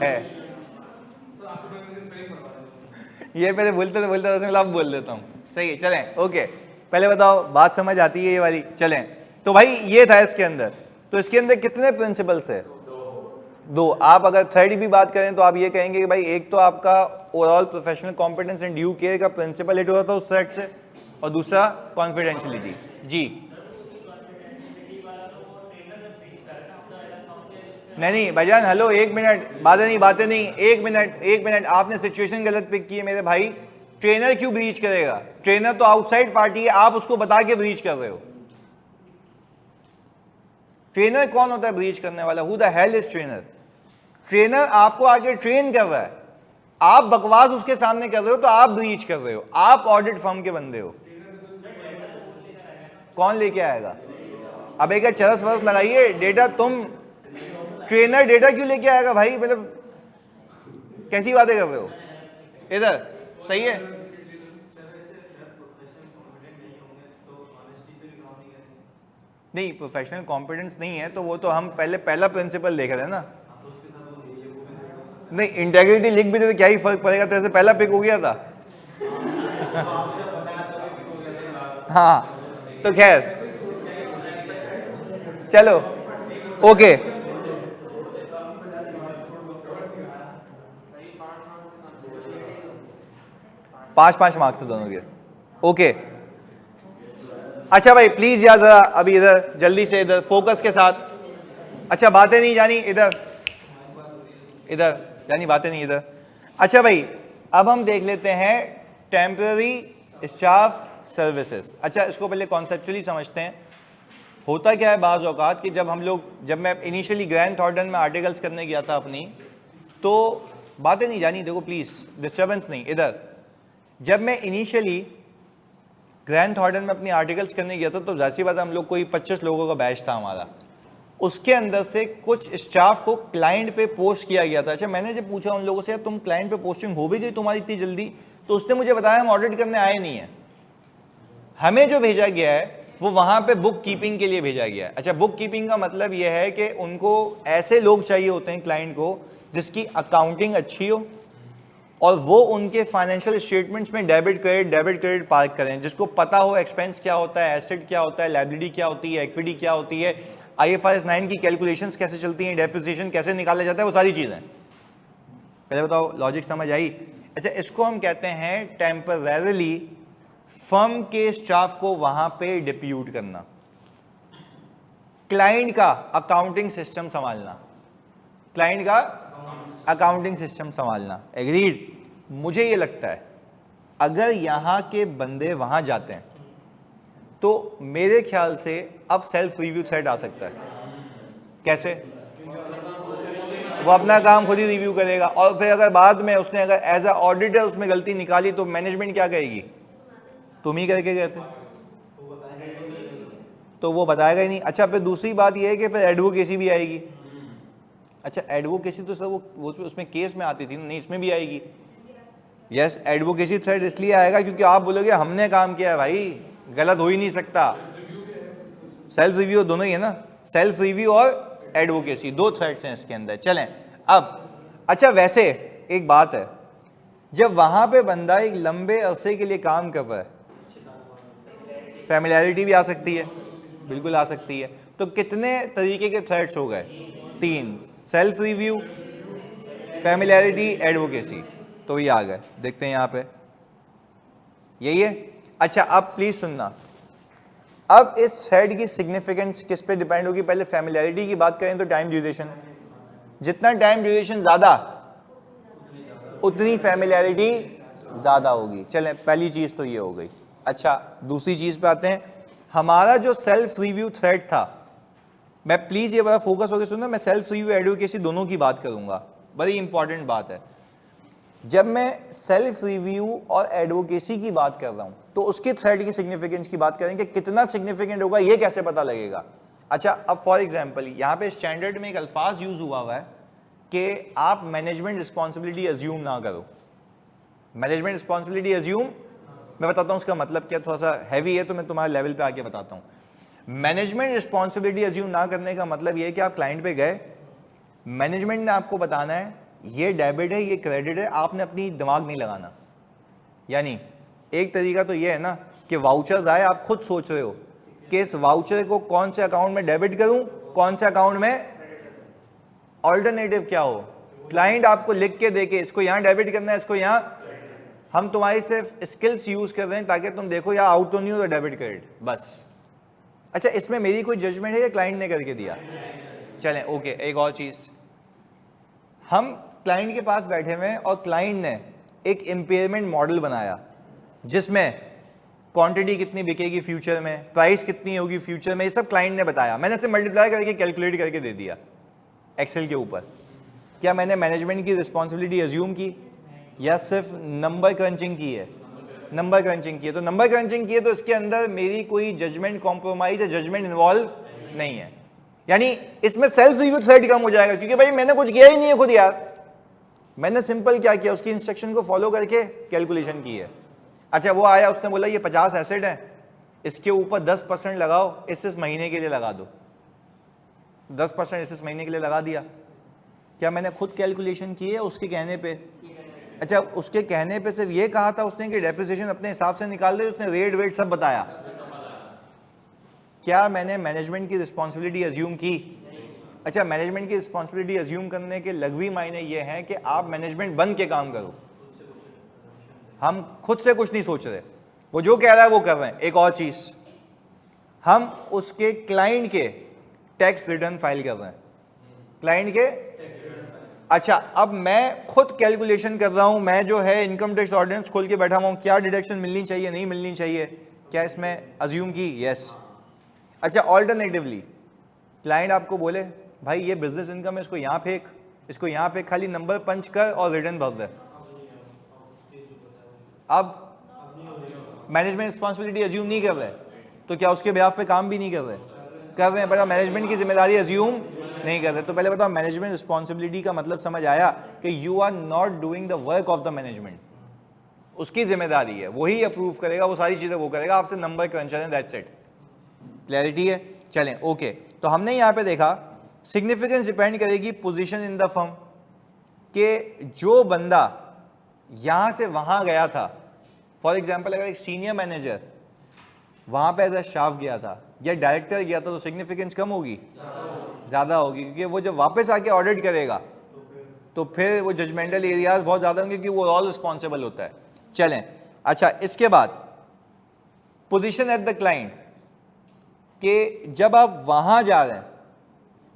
Speaker 1: है। ये पहले बोलते थे अब बोल देता हूँ, सही है। चलें ओके, पहले बताओ बात समझ आती है ये वाली। चलें, तो भाई ये था इसके अंदर। तो इसके अंदर कितने प्रिंसिपल्स थे? दो। आप अगर थर्ड भी बात करें तो आप ये कहेंगे कि भाई एक तो आपका overall professional competence and due care का प्रिंसिपल हिट होता था उस थ्रेड से, और दूसरा कॉन्फिडेंशियलिटी। जी नहीं भाईजान, हेलो एक मिनट, बातें नहीं, एक मिनट, आपने सिचुएशन गलत पिक की है मेरे भाई। ट्रेनर क्यों ब्रीच करेगा? ट्रेनर तो आउटसाइड पार्टी है, आप उसको बता के ब्रीच कर रहे हो। ट्रेनर कौन होता है ब्रीच करने वाला? Who the hell is trainer? Trainer आपको आके ट्रेन कर रहा है, आप बकवास उसके सामने कर रहे हो तो आप ब्रीच कर रहे हो, आप ऑडिट फर्म के बंदे हो। कौन लेके आएगा? अब एक चरस वरस लगाइए, डेटा तुम, ट्रेनर डेटा क्यों लेके आएगा भाई? मतलब कैसी बातें कर रहे हो इधर? सही है, नहीं, प्रोफेशनल कॉम्पिटेंस नहीं है तो वो तो हम पहला प्रिंसिपल देख रहे हैं ना। नहीं, इंटेग्रिटी लिख भी दे तो क्या ही फर्क पड़ेगा, तेरे से पहला पिक हो गया था। हाँ तो खैर चलो ओके, 5-5 मार्क्स थे दोनों के। ओके अच्छा भाई प्लीज यार जरा अभी इधर जल्दी से, इधर फोकस के साथ। अच्छा बातें नहीं जानी, इधर इधर जानी, बातें नहीं इधर। अच्छा भाई अब हम देख लेते हैं टेम्पररी स्टाफ सर्विसेज। अच्छा इसको पहले कॉन्सेप्चुअली समझते हैं। होता क्या है बाज़ औकात कि जब मैं इनिशियली ग्रैंड थॉर्डन में आर्टिकल्स करने गया था अपनी, तो बातें नहीं जानी, देखो प्लीज़ डिस्टर्बेंस नहीं इधर। जब मैं इनिशियली ग्रैंड थॉर्डन में अपनी आर्टिकल्स करने गया था तो जैसी बात है हम लोग कोई 25 लोगों का बैच था हमारा, उसके अंदर से कुछ स्टाफ को क्लाइंट पे पोस्ट किया गया था। अच्छा मैंने जब पूछा उन लोगों से तुम क्लाइंट पे पोस्टिंग हो भी गई तुम्हारी इतनी जल्दी, तो उसने मुझे बताया हम ऑडिट करने आए नहीं है, हमें जो भेजा गया है वो वहां पे बुक कीपिंग के लिए भेजा गया है। अच्छा बुक कीपिंग का मतलब यह है कि उनको ऐसे लोग चाहिए होते हैं क्लाइंट को जिसकी अकाउंटिंग अच्छी हो और वो उनके फाइनेंशियल स्टेटमेंट्स में डेबिट क्रेडिट पार्क करें, जिसको पता हो एक्सपेंस क्या होता है, एसेट क्या होता है, लायबिलिटी क्या होती है, इक्विटी क्या होती है, IFRS 9 की कैलकुलेशंस कैसे चलती हैं, डेप्रिसिएशन कैसे निकाला जाता है, वो सारी चीज़ें। पहले बताओ लॉजिक समझ आई? अच्छा इसको हम कहते हैं टेम्परेरीली फर्म के स्टाफ को वहां पे डिप्यूट करना, क्लाइंट का अकाउंटिंग सिस्टम संभालना, क्लाइंट का अकाउंटिंग सिस्टम संभालना। एग्रीड? मुझे ये लगता है अगर यहां के बंदे वहां जाते हैं तो मेरे ख्याल से अब सेल्फ रिव्यू थ्रेड आ सकता है। कैसे? वो अपना काम खुद ही रिव्यू करेगा और फिर अगर बाद में उसने अगर एज अ ऑडिटर उसमें गलती निकाली तो मैनेजमेंट क्या कहेगी? तुम ही करके गए थे, तो वो बताएगा ही नहीं। अच्छा फिर दूसरी बात ये है कि फिर एडवोकेसी भी आएगी। अच्छा एडवोकेसी तो सर वो उसमें केस में आती थी, नहीं इसमें भी आएगी। यस एडवोकेसी थ्रेड इसलिए आएगा क्योंकि आप बोलोगे हमने काम किया है भाई, गलत हो ही नहीं सकता। सेल्फ रिव्यू दोनों ही है ना, सेल्फ रिव्यू और एडवोकेसी दो थ्रेड्स हैं इसके अंदर। चलें अब अच्छा वैसे एक बात है, जब वहां पे बंदा एक लंबे अरसे के लिए काम कर रहा है, फैमिलियरिटी भी आ सकती है, बिल्कुल आ सकती है। तो कितने तरीके के थ्रेड्स हो गए? 3, सेल्फ रिव्यू, फैमिलियरिटी, एडवोकेसी। तो ये आ गए, देखते हैं यहाँ पे यही है। अच्छा अब प्लीज सुनना, अब इस थ्रेड की सिग्निफिकेंस किस पे डिपेंड होगी? पहले फैमिलियरिटी की बात करें तो टाइम ड्यूरेशन, जितना टाइम ड्यूरेशन ज्यादा उतनी फैमिलियरिटी ज्यादा होगी। चलें पहली चीज तो ये हो गई। अच्छा दूसरी चीज पे आते हैं, हमारा जो सेल्फ रिव्यू थ्रेड था, मैं प्लीज ये बड़ा फोकस होकर सुनना, मैं सेल्फ रिव्यू एडवोकेसी दोनों की बात करूंगा, बड़ी इंपॉर्टेंट बात है। जब मैं सेल्फ रिव्यू और एडवोकेसी की बात कर रहा हूं तो उसके थ्रेड की सिग्निफिकेंस की बात करेंगे, कितना सिग्निफिकेंट होगा ये कैसे पता लगेगा? अच्छा अब फॉर एग्जांपल यहाँ पे स्टैंडर्ड में एक अल्फाज यूज हुआ है कि आप मैनेजमेंट रिस्पॉन्सिबिलिटी अज्यूम ना करो। मैनेजमेंट रिस्पॉन्सिबिलिटी अज्यूम, मैं बताता हूं उसका मतलब क्या, थोड़ा सा हैवी है तो मैं तुम्हारे लेवल पे आके बताता हूं। मैनेजमेंट रिस्पॉन्सिबिलिटी अज्यूम ना करने का मतलब ये है कि आप क्लाइंट पे गए, मैनेजमेंट ने आपको बताना है ये डेबिट है ये क्रेडिट है, आपने अपनी दिमाग नहीं लगाना। यानी एक तरीका तो ये है ना कि वाउचर्स आए, आप खुद सोच रहे हो कि इस वाउचर को कौन से अकाउंट में डेबिट करूं, कौन से अकाउंट में, ऑल्टरनेटिव क्या हो, क्लाइंट आपको लिख के दे के इसको यहां डेबिट करना है, इसको यहां, हम तुम्हारी सिर्फ स्किल्स यूज कर रहे हैं ताकि तुम देखो या आउट तो नहीं हो तो डेबिट क्रेडिट बस। अच्छा इसमें मेरी कोई जजमेंट है या क्लाइंट ने करके दिया? चलें ओके, एक और चीज, हम क्लाइंट के पास बैठे हुए हैं और क्लाइंट ने एक इम्पेयरमेंट मॉडल बनाया जिसमें क्वांटिटी कितनी बिकेगी फ्यूचर में, प्राइस कितनी होगी फ्यूचर में, ये सब क्लाइंट ने बताया, मैंने इसे मल्टीप्लाई करके कैलकुलेट करके दे दिया एक्सेल के ऊपर। क्या मैंने मैनेजमेंट की रिस्पॉन्सिबिलिटी अज्यूम की या सिर्फ नंबर क्रंचिंग की है? नंबर क्रंचिंग की है। तो नंबर क्रंचिंग की है तो इसके अंदर मेरी कोई जजमेंट कॉम्प्रोमाइज या जजमेंट इन्वॉल्व नहीं है, यानी इसमें सेल्फ रिव्यू थ्रेड कम हो जाएगा क्योंकि भाई मैंने कुछ किया ही नहीं है खुद यार, मैंने सिंपल क्या किया, उसकी इंस्ट्रक्शन को फॉलो करके कैलकुलेशन की है। अच्छा वो आया उसने बोला ये 50 एसेट है, इसके ऊपर 10% लगाओ, इस महीने के लिए लगा दो, 10% इस महीने के लिए लगा दिया। क्या मैंने खुद कैलकुलेशन की है उसके कहने पे? अच्छा, उसके कहने पे सिर्फ ये कहा था उसने कि डेप्रिसिएशन अपने हिसाब से निकाल दे, उसने रेट वेट सब बताया। क्या मैंने मैनेजमेंट की रिस्पॉन्सिबिलिटी अज्यूम की? अच्छा, मैनेजमेंट की रिस्पॉन्सिबिलिटी अज्यूम करने के लघवी मायने ये हैं कि आप मैनेजमेंट बन के काम करो, हम खुद से कुछ नहीं सोच रहे, वो जो कह रहा है वो कर रहे हैं। एक और चीज, हम उसके क्लाइंट के टैक्स रिटर्न फाइल कर रहे हैं, क्लाइंट के। अच्छा, अब मैं खुद कैलकुलेशन कर रहा हूं, मैं जो है इनकम टैक्स ऑर्डिनेंस खोल के बैठा हुआ हूं, क्या डिडक्शन मिलनी चाहिए नहीं मिलनी चाहिए, क्या इसमें अज्यूम की? यस। अच्छा, ऑल्टरनेटिवली क्लाइंट आपको बोले भाई ये बिजनेस इनकम है, इसको यहां फेंक, इसको यहां फेंक, खाली नंबर पंच कर और रिटर्न भर दे। अब मैनेजमेंट रिस्पॉन्सिबिलिटी अज्यूम नहीं कर रहे, तो क्या उसके बिहाफ पे काम भी नहीं कर रहे? कर रहे हैं, बड़ा मैनेजमेंट की जिम्मेदारी अज्यूम नहीं कर रहे। तो पहले बताओ, मैनेजमेंट रिस्पॉन्सिबिलिटी का मतलब समझ आया कि you are not doing the work of the management, उसकी जिम्मेदारी है, वही अप्रूव करेगा, वो सारी चीजें वो करेगा, आपसे नंबर क्रंचर है, दैट्स इट। क्लैरिटी है? चलें, ओके। तो हमने यहां पे देखा सिग्निफिकेंस डिपेंड करेगी पोजीशन इन द फर्म, के जो बंदा यहां से वहां गया था, फॉर एग्जांपल अगर एक सीनियर मैनेजर वहां पे एज अ स्टाफ गया था या डायरेक्टर गया था, तो सिग्निफिकेंस कम होगी, ज्यादा होगी, क्योंकि वो जब वापस आके ऑडिट करेगा तो फिर वो जजमेंटल एरियाज बहुत ज्यादा होंगे, क्योंकि वो ऑल रिस्पॉन्सिबल होता है। चलें, अच्छा, इसके बाद पोजीशन एट द क्लाइंट, कि जब आप वहां जा रहे हैं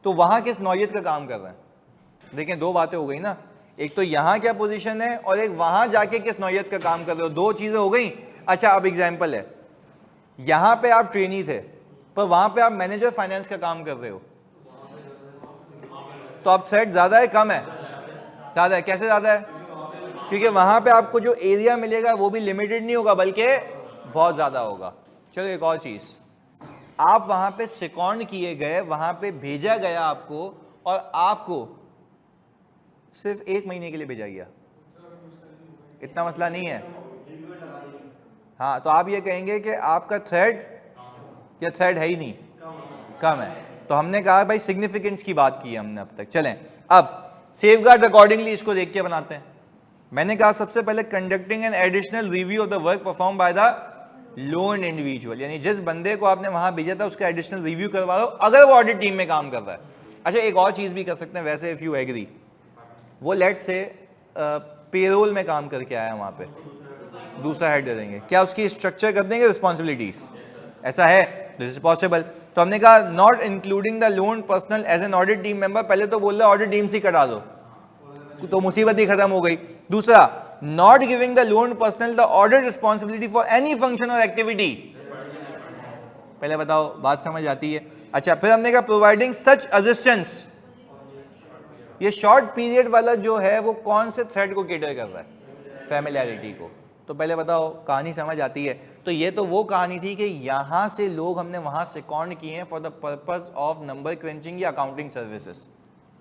Speaker 1: तो वहां किस नौयत का काम कर रहे हैं। देखें, दो बातें हो गई ना, एक तो यहां क्या पोजीशन है और एक वहां जाके किस नौयत का काम कर रहे हो, दो चीजें हो गई। अच्छा, अब एग्जांपल है, यहां पे आप ट्रेनी थे पर वहां पे आप मैनेजर फाइनेंस का काम कर रहे हो, तो अब थ्रेट ज्यादा है कम है? ज्यादा है। कैसे ज्यादा है? क्योंकि वहां पे आपको जो एरिया मिलेगा वो भी लिमिटेड नहीं होगा बल्कि बहुत ज्यादा होगा। चलो, एक और चीज, आप वहां पे सिकॉन्ड किए गए, वहां पे भेजा गया आपको, और आपको सिर्फ 1 महीने के लिए भेजा गया, इतना मसला नहीं है। हाँ, तो आप ये कहेंगे कि आपका थ्रेड या थ्रेड है ही नहीं, कम है। तो हमने कहा भाई सिग्निफिकेंस की बात की है हमने अब तक। चलें, अब सेफगार्ड अकॉर्डिंगली इसको देख के बनाते हैं। मैंने कहा सबसे पहले conducting an additional review of the work perform by the loan individual, यानी जिस बंदे को आपने वहां भेजा था उसका एडिशनल रिव्यू करवा लो अगर वो ऑडिट टीम में काम कर रहा है। अच्छा, एक और चीज भी कर सकते हैं वैसे, इफ यू एग्री, वो लेट से पेरोल में काम करके आया, वहां पे दूसरा हेड दे देंगे, क्या उसकी स्ट्रक्चर कर देंगे रिस्पॉन्सिबिलिटीज? ऐसा है? This is possible. तो हमने कहा not including the loan personnel as an audit team member, पहले तो बोल रहा ऑडिट टीम से कटा दो तो मुसीबत ही खत्म हो गई। दूसरा, not giving the loan personal the audit responsibility for any function और एक्टिविटी। पहले बताओ, बात समझ आती है? अच्छा, फिर हमने कहा प्रोवाइडिंग सच असिस्टेंस, ये शॉर्ट पीरियड वाला जो है वो कौन से थ्रेड को केटर कर रहा है? फैमिलियरिटी को। तो पहले बताओ, कहानी समझ आती है? तो ये तो वो कहानी थी कि यहां से लोग हमने वहां सेकॉन्ड किए हैं for the purpose of number crutching या अकाउंटिंग सर्विसेज।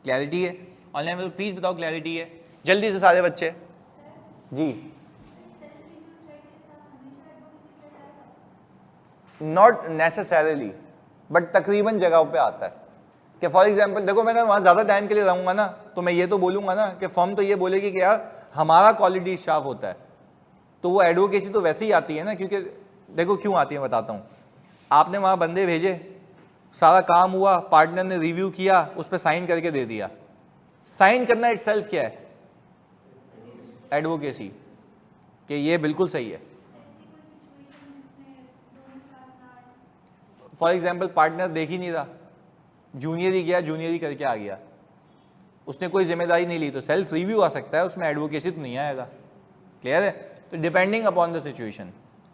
Speaker 1: क्लैरिटी है? ऑनलाइन में प्लीज बताओ क्लैरिटी है, जल्दी से सारे बच्चे जी। नॉट नेसेसरीली, बट तकरीबन जगहों पे आता है। कि फॉर एग्जांपल देखो, मैं वहां ज्यादा टाइम के लिए रहूंगा ना, तो मैं ये तो बोलूंगा ना कि फर्म तो ये बोलेगी कि यार हमारा क्वालिटी स्टाफ होता है, तो वो एडवोकेसी तो वैसे ही आती है ना। क्योंकि देखो क्यों आती है, बताता हूं। आपने वहां बंदे भेजे, सारा काम हुआ, पार्टनर ने रिव्यू किया, उस पर साइन करके दे दिया। साइन करना इटसेल्फ क्या है? एडवोकेसी, कि ये बिल्कुल सही है। फॉर एग्जाम्पल पार्टनर देख ही नहीं रहा, जूनियर ही गया, जूनियर ही करके आ गया, उसने कोई जिम्मेदारी नहीं ली, तो सेल्फ रिव्यू आ सकता है, उसमें एडवोकेसी तो नहीं आएगा। क्लियर है? तो डिपेंडिंग अपॉन द सिचुएशन।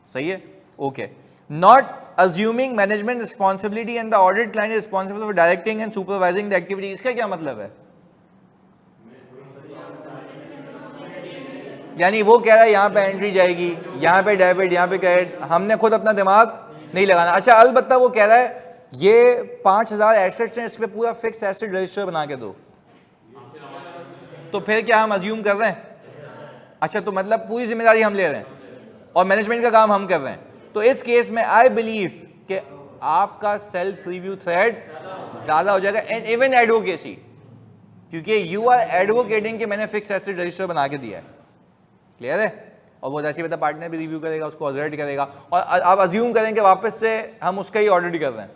Speaker 1: सही है? Okay. Not assuming management responsibility and the audit client is responsible for directing and supervising the activity, इसका क्या मतलब है? यानी वो कह रहा है यहाँ पे एंट्री जाएगी, यहाँ पे डेबिट, यहाँ पे क्रेडिट, हमने खुद अपना दिमाग नहीं लगाना। अच्छा, अलबत्ता वो कह रहा है ये 5000 एसेट्स हैं, इस पे पूरा फिक्स एसेट रजिस्टर बना के दो, तो फिर क्या हम अज्यूम कर रहे हैं? अच्छा, तो मतलब पूरी जिम्मेदारी हम ले रहे हैं और मैनेजमेंट का काम हम कर रहे हैं। तो इस केस में आई बिलीव कि आपका सेल्फ रिव्यू थ्रेड ज्यादा हो जाएगा, एंड इवन एडवोकेसी, क्योंकि यू आर एडवोकेटिंग कि मैंने फिक्स एसेट रजिस्टर बना के दिया है, क्लियर है, और वो जैसी बता पार्टनर भी रिव्यू करेगा, उसको ऑब्जर्व करेगा, और आप अज्यूम करें कि वापस से हम उसका ही ऑडिट कर रहे हैं,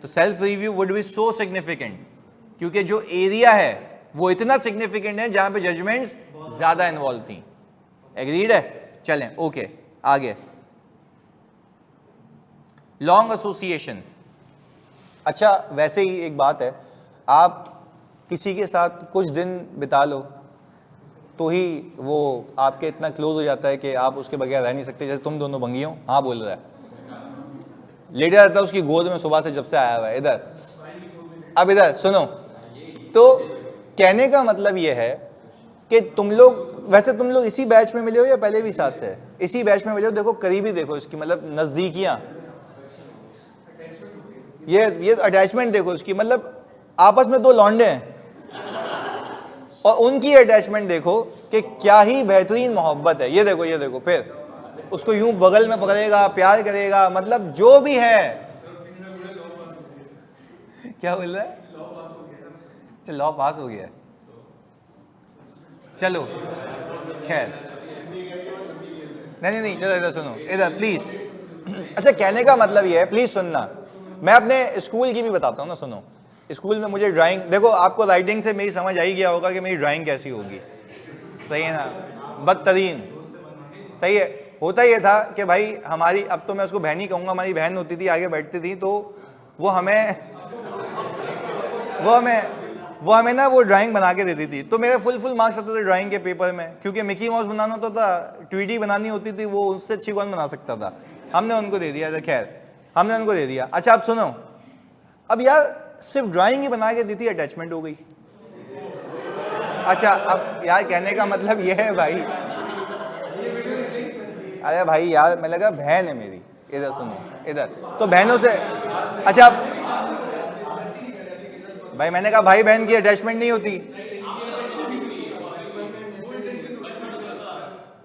Speaker 1: तो self review would be so significant, क्योंकि जो एरिया है वो इतना सिग्निफिकेंट है जहां पे जजमेंट्स ज्यादा इन्वॉल्व थी। एग्रीड है? चलें ओके आगे। Long association. अच्छा वैसे ही एक बात है, आप किसी के साथ कुछ दिन बिता लो तो ही वो आपके इतना क्लोज हो जाता है कि आप उसके बगैर रह नहीं सकते। जैसे तुम दोनों भंगी हो, हाँ बोल रहा है, लेटा रहता है उसकी गोद में सुबह से जब से आया हुआ है इधर। अब इधर सुनो, तो कहने का मतलब ये है कि तुम लोग, वैसे तुम लोग इसी बैच में मिले हो या पहले भी साथ थे? इसी बैच में मिले हो। देखो करीबी देखो इसकी, मतलब नजदीकियां, ये अटैचमेंट देखो इसकी, मतलब आपस में दो लौंडे हैं और उनकी अटैचमेंट देखो कि क्या ही बेहतरीन मोहब्बत है। ये देखो फिर उसको यूं बगल में पकड़ेगा, प्यार करेगा, मतलब जो भी है। क्या बोल रहा है? चलो लॉ पास हो गया, चलो खैर, नहीं चलो इधर सुनो, इधर प्लीज। अच्छा कहने का मतलब ये है, प्लीज सुनना, मैं अपने स्कूल की भी बताता हूँ ना, सुनो। स्कूल में मुझे ड्राइंग, देखो आपको राइटिंग से मेरी समझ आ ही गया होगा कि मेरी ड्राइंग कैसी होगी, सही है ना, बदतरीन, सही है। होता ये था कि भाई हमारी, अब तो मैं उसको बहन ही कहूँगा, हमारी बहन होती थी आगे बैठती थी, तो वो हमें ना वो ड्राइंग बना के देती थी, तो मेरे फुल मार्क्स आते थे ड्राइंग के पेपर में, क्योंकि मिकी माउस बनाना तो था, ट्वीटी बनानी होती थी, वो उससे अच्छी कौन बना सकता था। हमने उनको दे दिया था, खैर हमने उनको दे दिया। अच्छा अब सुनो, अब यार सिर्फ ड्राइंग ही बना के दी थी, अटैचमेंट हो गई। अच्छा अब यार कहने का मतलब यह है भाई, अरे भाई यार मैं लगा बहन है मेरी, इधर सुनो इधर, तो बहनों से, अच्छा भाई मैंने कहा भाई बहन की अटैचमेंट नहीं होती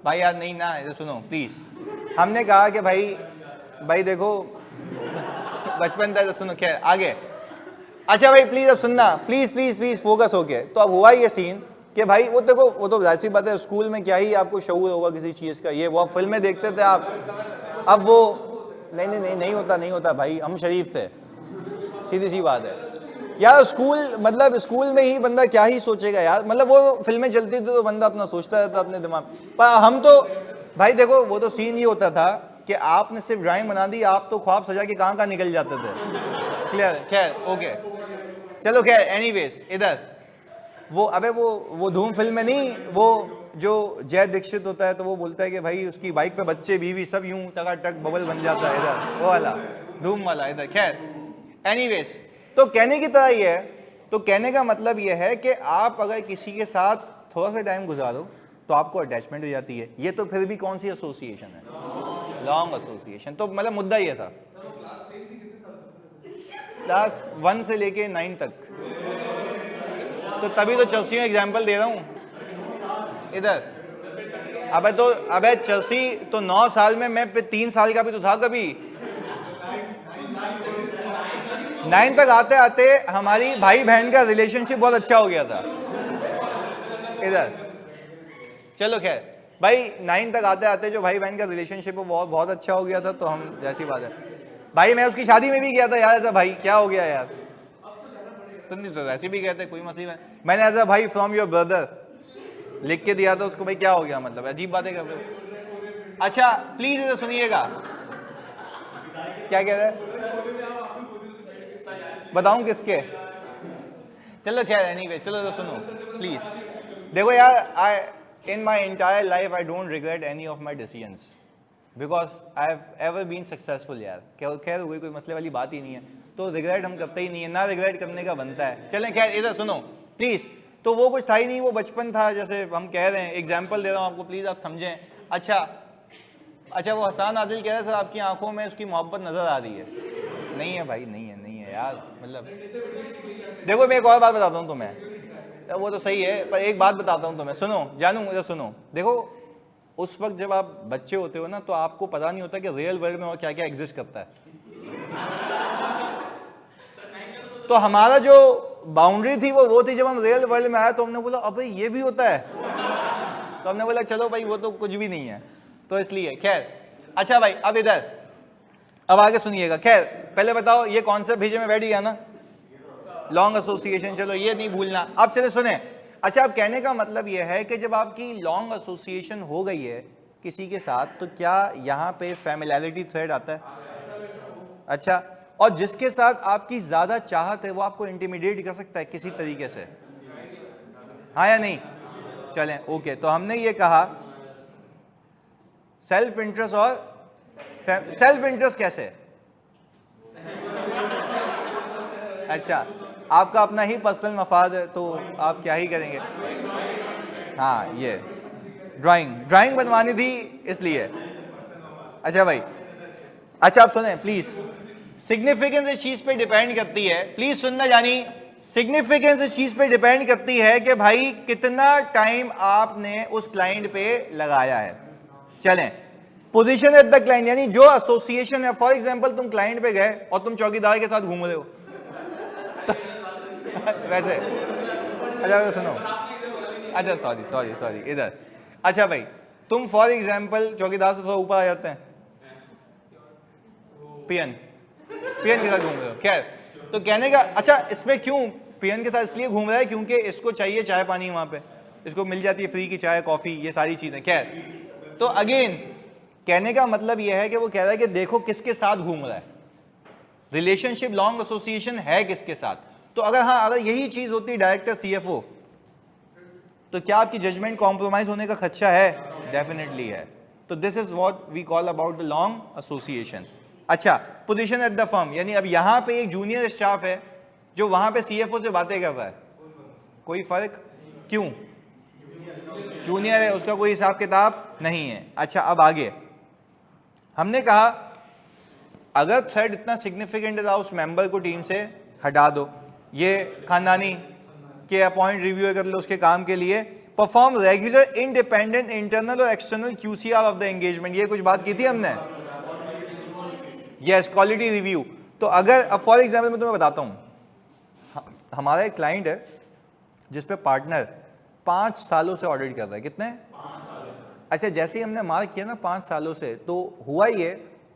Speaker 1: भाई यार, नहीं ना, इधर सुनो प्लीज। हमने कहा कि भाई देखो बचपन था, इधर सुनो, खैर आगे। अच्छा भाई प्लीज अब सुनना, प्लीज फोकस हो गया। तो अब हुआ ये सीन कि भाई वो देखो, वो तो जाहिर सी बात है, स्कूल में क्या ही आपको शऊर होगा किसी चीज़ का, ये वो आप फिल्में देखते थे आप, अब वो नहीं होता भाई, हम शरीफ थे, सीधी सी बात है यार। स्कूल मतलब स्कूल में ही बंदा क्या ही सोचेगा यार, मतलब वो फिल्में चलती थी तो बंदा अपना सोचता रहता अपने दिमाग पर। हम तो भाई देखो, वो तो सीन ये होता था कि आपने सिर्फ ड्राइंग बना दी, आप तो ख्वाब सजा के कहाँ निकल जाते थे, क्लियर, खैर ओके चलो खैर। एनीवेज इधर वो, अबे वो धूम फिल्म में नहीं, वो जो जय दीक्षित होता है तो वो बोलता है कि भाई उसकी बाइक पे बच्चे बीवी सब यूं टकाटक बबल बन जाता है, इधर वो वाला धूम वाला, इधर खैर। एनीवेज तो कहने की तरह ये है, तो कहने का मतलब ये है कि आप अगर किसी के साथ थोड़ा सा टाइम गुजारो तो आपको अटैचमेंट हो जाती है। ये तो फिर भी कौन सी एसोसिएशन है? Long association. तो मतलब मुद्दा ये था, क्लास 1 से लेके 9 तक, तो तभी तो चर्सी एग्जाम्पल दे रहा हूं इधर। अबे चर्सी तो 9 साल में, मैं 3 साल का भी तो था कभी। 9 तक आते आते हमारी भाई बहन का रिलेशनशिप बहुत अच्छा हो गया था इधर। चलो खैर भाई 9 तक आते आते जो भाई बहन का रिलेशनशिप वो बहुत अच्छा हो गया था, तो हम, जैसी बात है भाई, मैं उसकी शादी में भी गया था यार, ऐसा भाई क्या हो गया यार, तो नहीं तो वैसे भी कहते कोई मसला नहीं। मैंने ऐसा भाई फ्रॉम योर ब्रदर लिख के दिया था उसको, भाई क्या हो गया, मतलब अजीब बातें करते हो। अच्छा प्लीज इधर सुनिएगा, क्या कह रहे हैं, बताऊं किसके? चलो खैर एनीवे, चलो तो सुनो प्लीज। देखो यार, I in my entire life I don't regret any of my decisions because I have ever been successful यार। खैर हुई कोई मसले वाली बात ही नहीं है, तो रिग्रेट हम करते ही नहीं है, ना रिग्रेट करने का बनता है। चलें खैर इधर सुनो प्लीज। तो वो कुछ था ही नहीं, वो बचपन था, जैसे हम कह रहे हैं, एग्जाम्पल दे रहा हूँ आपको, प्लीज आप समझें। अच्छा वो हसान आदिल कह रहे हैं सर आपकी आंखों में उसकी मोहब्बत नजर आ रही है। नहीं है भाई, नहीं है यार, मतलब देखो मैं एक और बात बताता हूँ तुम्हें, वो तो सही है पर एक बात बताता हूँ तुम्हें, सुनो जानू, मुझे सुनो। देखो उस वक्त जब आप बच्चे होते हो ना, तो आपको पता नहीं होता कि रियल वर्ल्ड में और क्या क्या एग्जिस्ट करता है। तो हमारा जो बाउंड्री थी वो थी, जब हम रियल वर्ल्ड में आए तो हमने बोला अबे ये भी होता है, तो हमने बोला चलो भाई वो तो कुछ भी नहीं है, तो इसलिए खैर। अच्छा भाई अब इधर, अब आगे सुनिएगा। खैर पहले बताओ ये कॉन्सेप्ट भेजे में बैठ गया ना, लॉन्ग एसोसिएशन, चलो ये नहीं भूलना। अब चले सुने। अच्छा, अब कहने का मतलब ये है कि जब आपकी लॉन्ग एसोसिएशन हो गई है किसी के साथ, तो क्या यहाँ पे फैमिलियरिटी थ्रेड आता है? अच्छा, और जिसके साथ आपकी ज्यादा चाहत है वो आपको इंटिमिडेट कर सकता है किसी तरीके से, हाँ या नहीं? चलें ओके, तो हमने ये कहा सेल्फ इंटरेस्ट और सेल्फ इंटरेस्ट कैसे? अच्छा, आपका अपना ही पर्सनल मफाद है तो आप क्या ही करेंगे। हाँ, ये ड्राइंग बनवानी थी इसलिए। अच्छा भाई, अच्छा आप सुने प्लीज। सिग्निफिकेंस इस चीज पे डिपेंड करती है, प्लीज सुनना जानी, सिग्निफिकेंस इस चीज पे डिपेंड करती है कि भाई कितना टाइम आपने उस क्लाइंट पे लगाया है। चलें, पोजीशन एट द क्लाइंट, यानी जो एसोसिएशन है। फॉर एग्जांपल तुम क्लाइंट पे गए और तुम चौकीदार के साथ घूम रहे हो वैसे, अच्छा सुनो, अच्छा सॉरी इधर। अच्छा भाई, तुम फॉर एग्जांपल चौकीदार से थोड़ा ऊपर आ जाते हैं, पीएन के साथ घूम रहे हो। खैर, तो कहने का अच्छा, इसमें क्यों पीएन के साथ इसलिए घूम रहा है क्योंकि इसको चाहिए चाय पानी, वहां पे इसको मिल जाती है फ्री की चाय कॉफी, ये सारी चीजें। खैर, तो अगेन कहने का मतलब यह है कि वो कह रहा है कि देखो किसके साथ घूम रहा है, रिलेशनशिप लॉन्ग एसोसिएशन है किसके साथ। तो अगर यही चीज होती डायरेक्टर सीएफओ, तो क्या आपकी जजमेंट कॉम्प्रोमाइज होने का खदशा है? डेफिनेटली है। तो this is what we call about the long association. अच्छा, पोजीशन एट द फर्म, यानी अब यहां पे एक जूनियर स्टाफ है जो वहां पे सीएफओ से बातें कर रहा है, कोई फर्क? क्यों? जूनियर है, उसका कोई हिसाब किताब नहीं है। अच्छा, अब आगे हमने कहा अगर थ्रेड इतना सिग्निफिकेंट था उस मेंबर को टीम से हटा दो, ये खानदानी के अपॉइंट रिव्यू कर लो उसके काम के लिए, परफॉर्म रेगुलर इंडिपेंडेंट इंटरनल और एक्सटर्नल क्यूसीआर ऑफ द एंगेजमेंट, ये कुछ बात की थी हमने। Yes, quality review. तो अगर अब फॉर एग्जांपल मैं तुम्हें बताता हूं, हमारा एक क्लाइंट है जिस पे पार्टनर 5 सालों से ऑडिट कर रहा है। कितने? 5 साल। अच्छा, जैसे ही हमने मार्क किया ना 5 सालों से, तो हुआ ये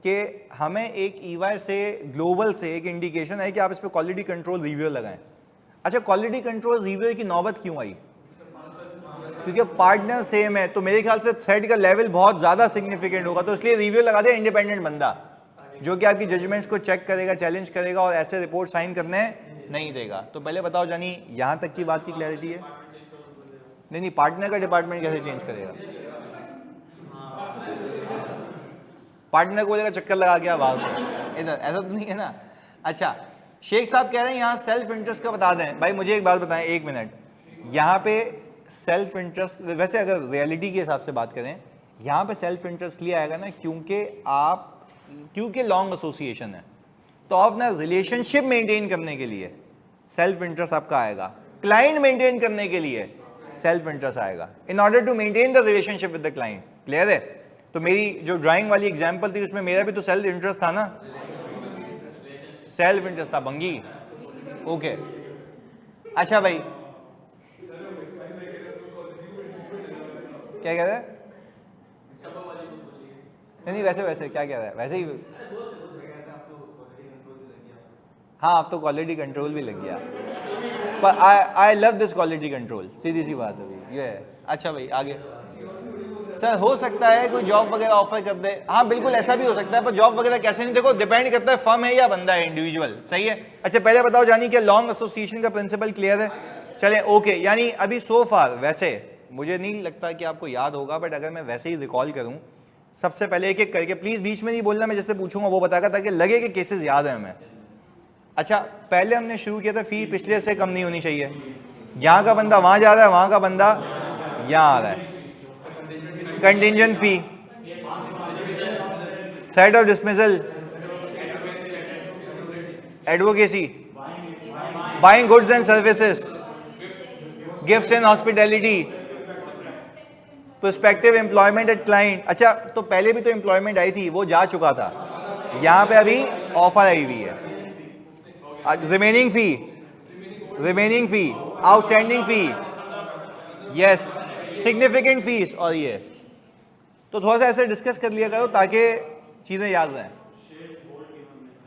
Speaker 1: कि हमें एक ईवाई से ग्लोबल से एक इंडिकेशन है कि आप इस पे क्वालिटी कंट्रोल रिव्यू लगाएं। अच्छा, क्वालिटी कंट्रोल रिव्यू की नौबत क्यों आई? क्योंकि पार्टनर सेम है, तो मेरे ख्याल से थ्रेड का लेवल बहुत ज्यादा सिग्निफिकेंट होगा, तो इसलिए रिव्यू लगा दिया इंडिपेंडेंट बंदा जो कि आपकी जजमेंट्स को चेक करेगा, चैलेंज करेगा और ऐसे रिपोर्ट साइन करने नहीं देगा। तो पहले बताओ जानी, यहां तक की बात की क्लैरिटी है? नहीं, पार्टनर का डिपार्टमेंट कैसे चेंज करेगा? पार्टनर को बोलेगा चक्कर लगा गया बाहर से, इधर ऐसा तो नहीं है ना। अच्छा, शेख साहब कह रहे हैं यहाँ सेल्फ इंटरेस्ट का बता दें। भाई मुझे एक बात बताएं, 1 मिनट, यहाँ पे सेल्फ इंटरेस्ट, वैसे अगर रियलिटी के हिसाब से बात करें, यहाँ पे सेल्फ इंटरेस्ट लिया आएगा ना क्योंकि लॉन्ग एसोसिएशन है, तो आप ना रिलेशनशिप मेंटेन करने के लिए सेल्फ इंटरेस्ट आपका आएगा, क्लाइंट मेंटेन करने के लिए सेल्फ इंटरेस्ट आएगा, in order to maintain the relationship with the client. Clear है? तो मेरी जो ड्राइंग वाली एग्जांपल थी उसमें मेरा भी तो सेल्फ इंटरेस्ट था ना, सेल्फ इंटरेस्ट था बंगी। ओके, अच्छा भाई क्या कह रहे हैं? नहीं वैसे क्या कह रहा है, वैसे ही। हाँ, अब तो क्वालिटी कंट्रोल भी लग गया, पर I love this quality control, सीधी सी बात अभी ये है। अच्छा भाई आगे। सर हो सकता है कोई जॉब वगैरह ऑफर कर दे, हाँ बिल्कुल ऐसा भी हो सकता है, पर जॉब वगैरह कैसे नहीं, देखो डिपेंड करता है फर्म है या बंदा है, इंडिविजुअल। सही है? अच्छा पहले बताओ जानी कि लॉन्ग एसोसिएशन का प्रिंसिपल क्लियर है? चले ओके, यानी अभी सो फार, वैसे मुझे नहीं लगता कि आपको याद होगा, बट अगर मैं वैसे ही रिकॉल करूं, सबसे पहले एक एक करके, प्लीज बीच में नहीं बोलना, मैं जैसे पूछूंगा वो बताएगा ताकि लगे कि केसेस याद है हमें। अच्छा, पहले हमने शुरू किया था फी पिछले से कम नहीं होनी चाहिए, यहाँ का बंदा वहां जा रहा है, वहां का बंदा यहाँ आ रहा है। Contingent fee, threat of dismissal, advocacy, buying goods and services, gifts and hospitality, prospective employment at client, अच्छा तो पहले भी तो एम्प्लॉयमेंट आई थी, वो जा चुका था, यहाँ पे अभी ऑफर आई हुई है। रिमेनिंग फी, आउटस्टैंडिंग फी, यस, सिग्निफिकेंट फीस, और ये तो थोड़ा सा ऐसे डिस्कस कर लिया करो ताकि चीजें याद रहें।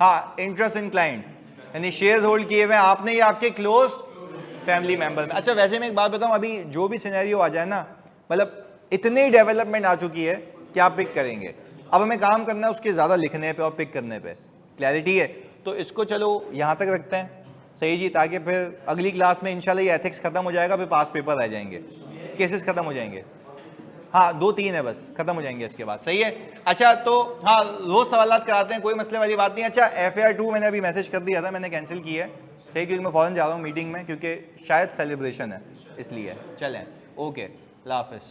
Speaker 1: हाँ, इंटरेस्ट इन क्लाइंट यानी शेयर्स होल्ड किए हुए आपने या आपके क्लोज फैमिली मेंबर में। अच्छा वैसे मैं एक बात बताऊं, अभी जो भी सिनेरियो आ जाए ना, मतलब इतनी डेवलपमेंट आ चुकी है कि आप पिक करेंगे। अब हमें काम करना है उसके ज़्यादा लिखने पे और पिक करने पे, क्लैरिटी है। तो इसको चलो यहाँ तक रखते हैं, सही जी, ताकि फिर अगली क्लास में इंशाल्लाह ये एथिक्स खत्म हो जाएगा, फिर पास पेपर रह जाएंगे, केसेस खत्म हो जाएंगे। हाँ 2-3 है बस, खत्म हो जाएंगे इसके बाद, सही है। अच्छा तो हाँ रोज सवालात कराते हैं, कोई मसले वाली बात नहीं। अच्छा FAR 2 मैंने अभी मैसेज कर दिया था, मैंने कैंसिल किया है, सही, क्योंकि मैं फ़ौरन जा रहा हूँ मीटिंग में, क्योंकि शायद सेलिब्रेशन है इसलिए। चलें, ओके, अल्लाह हाफ़िज़।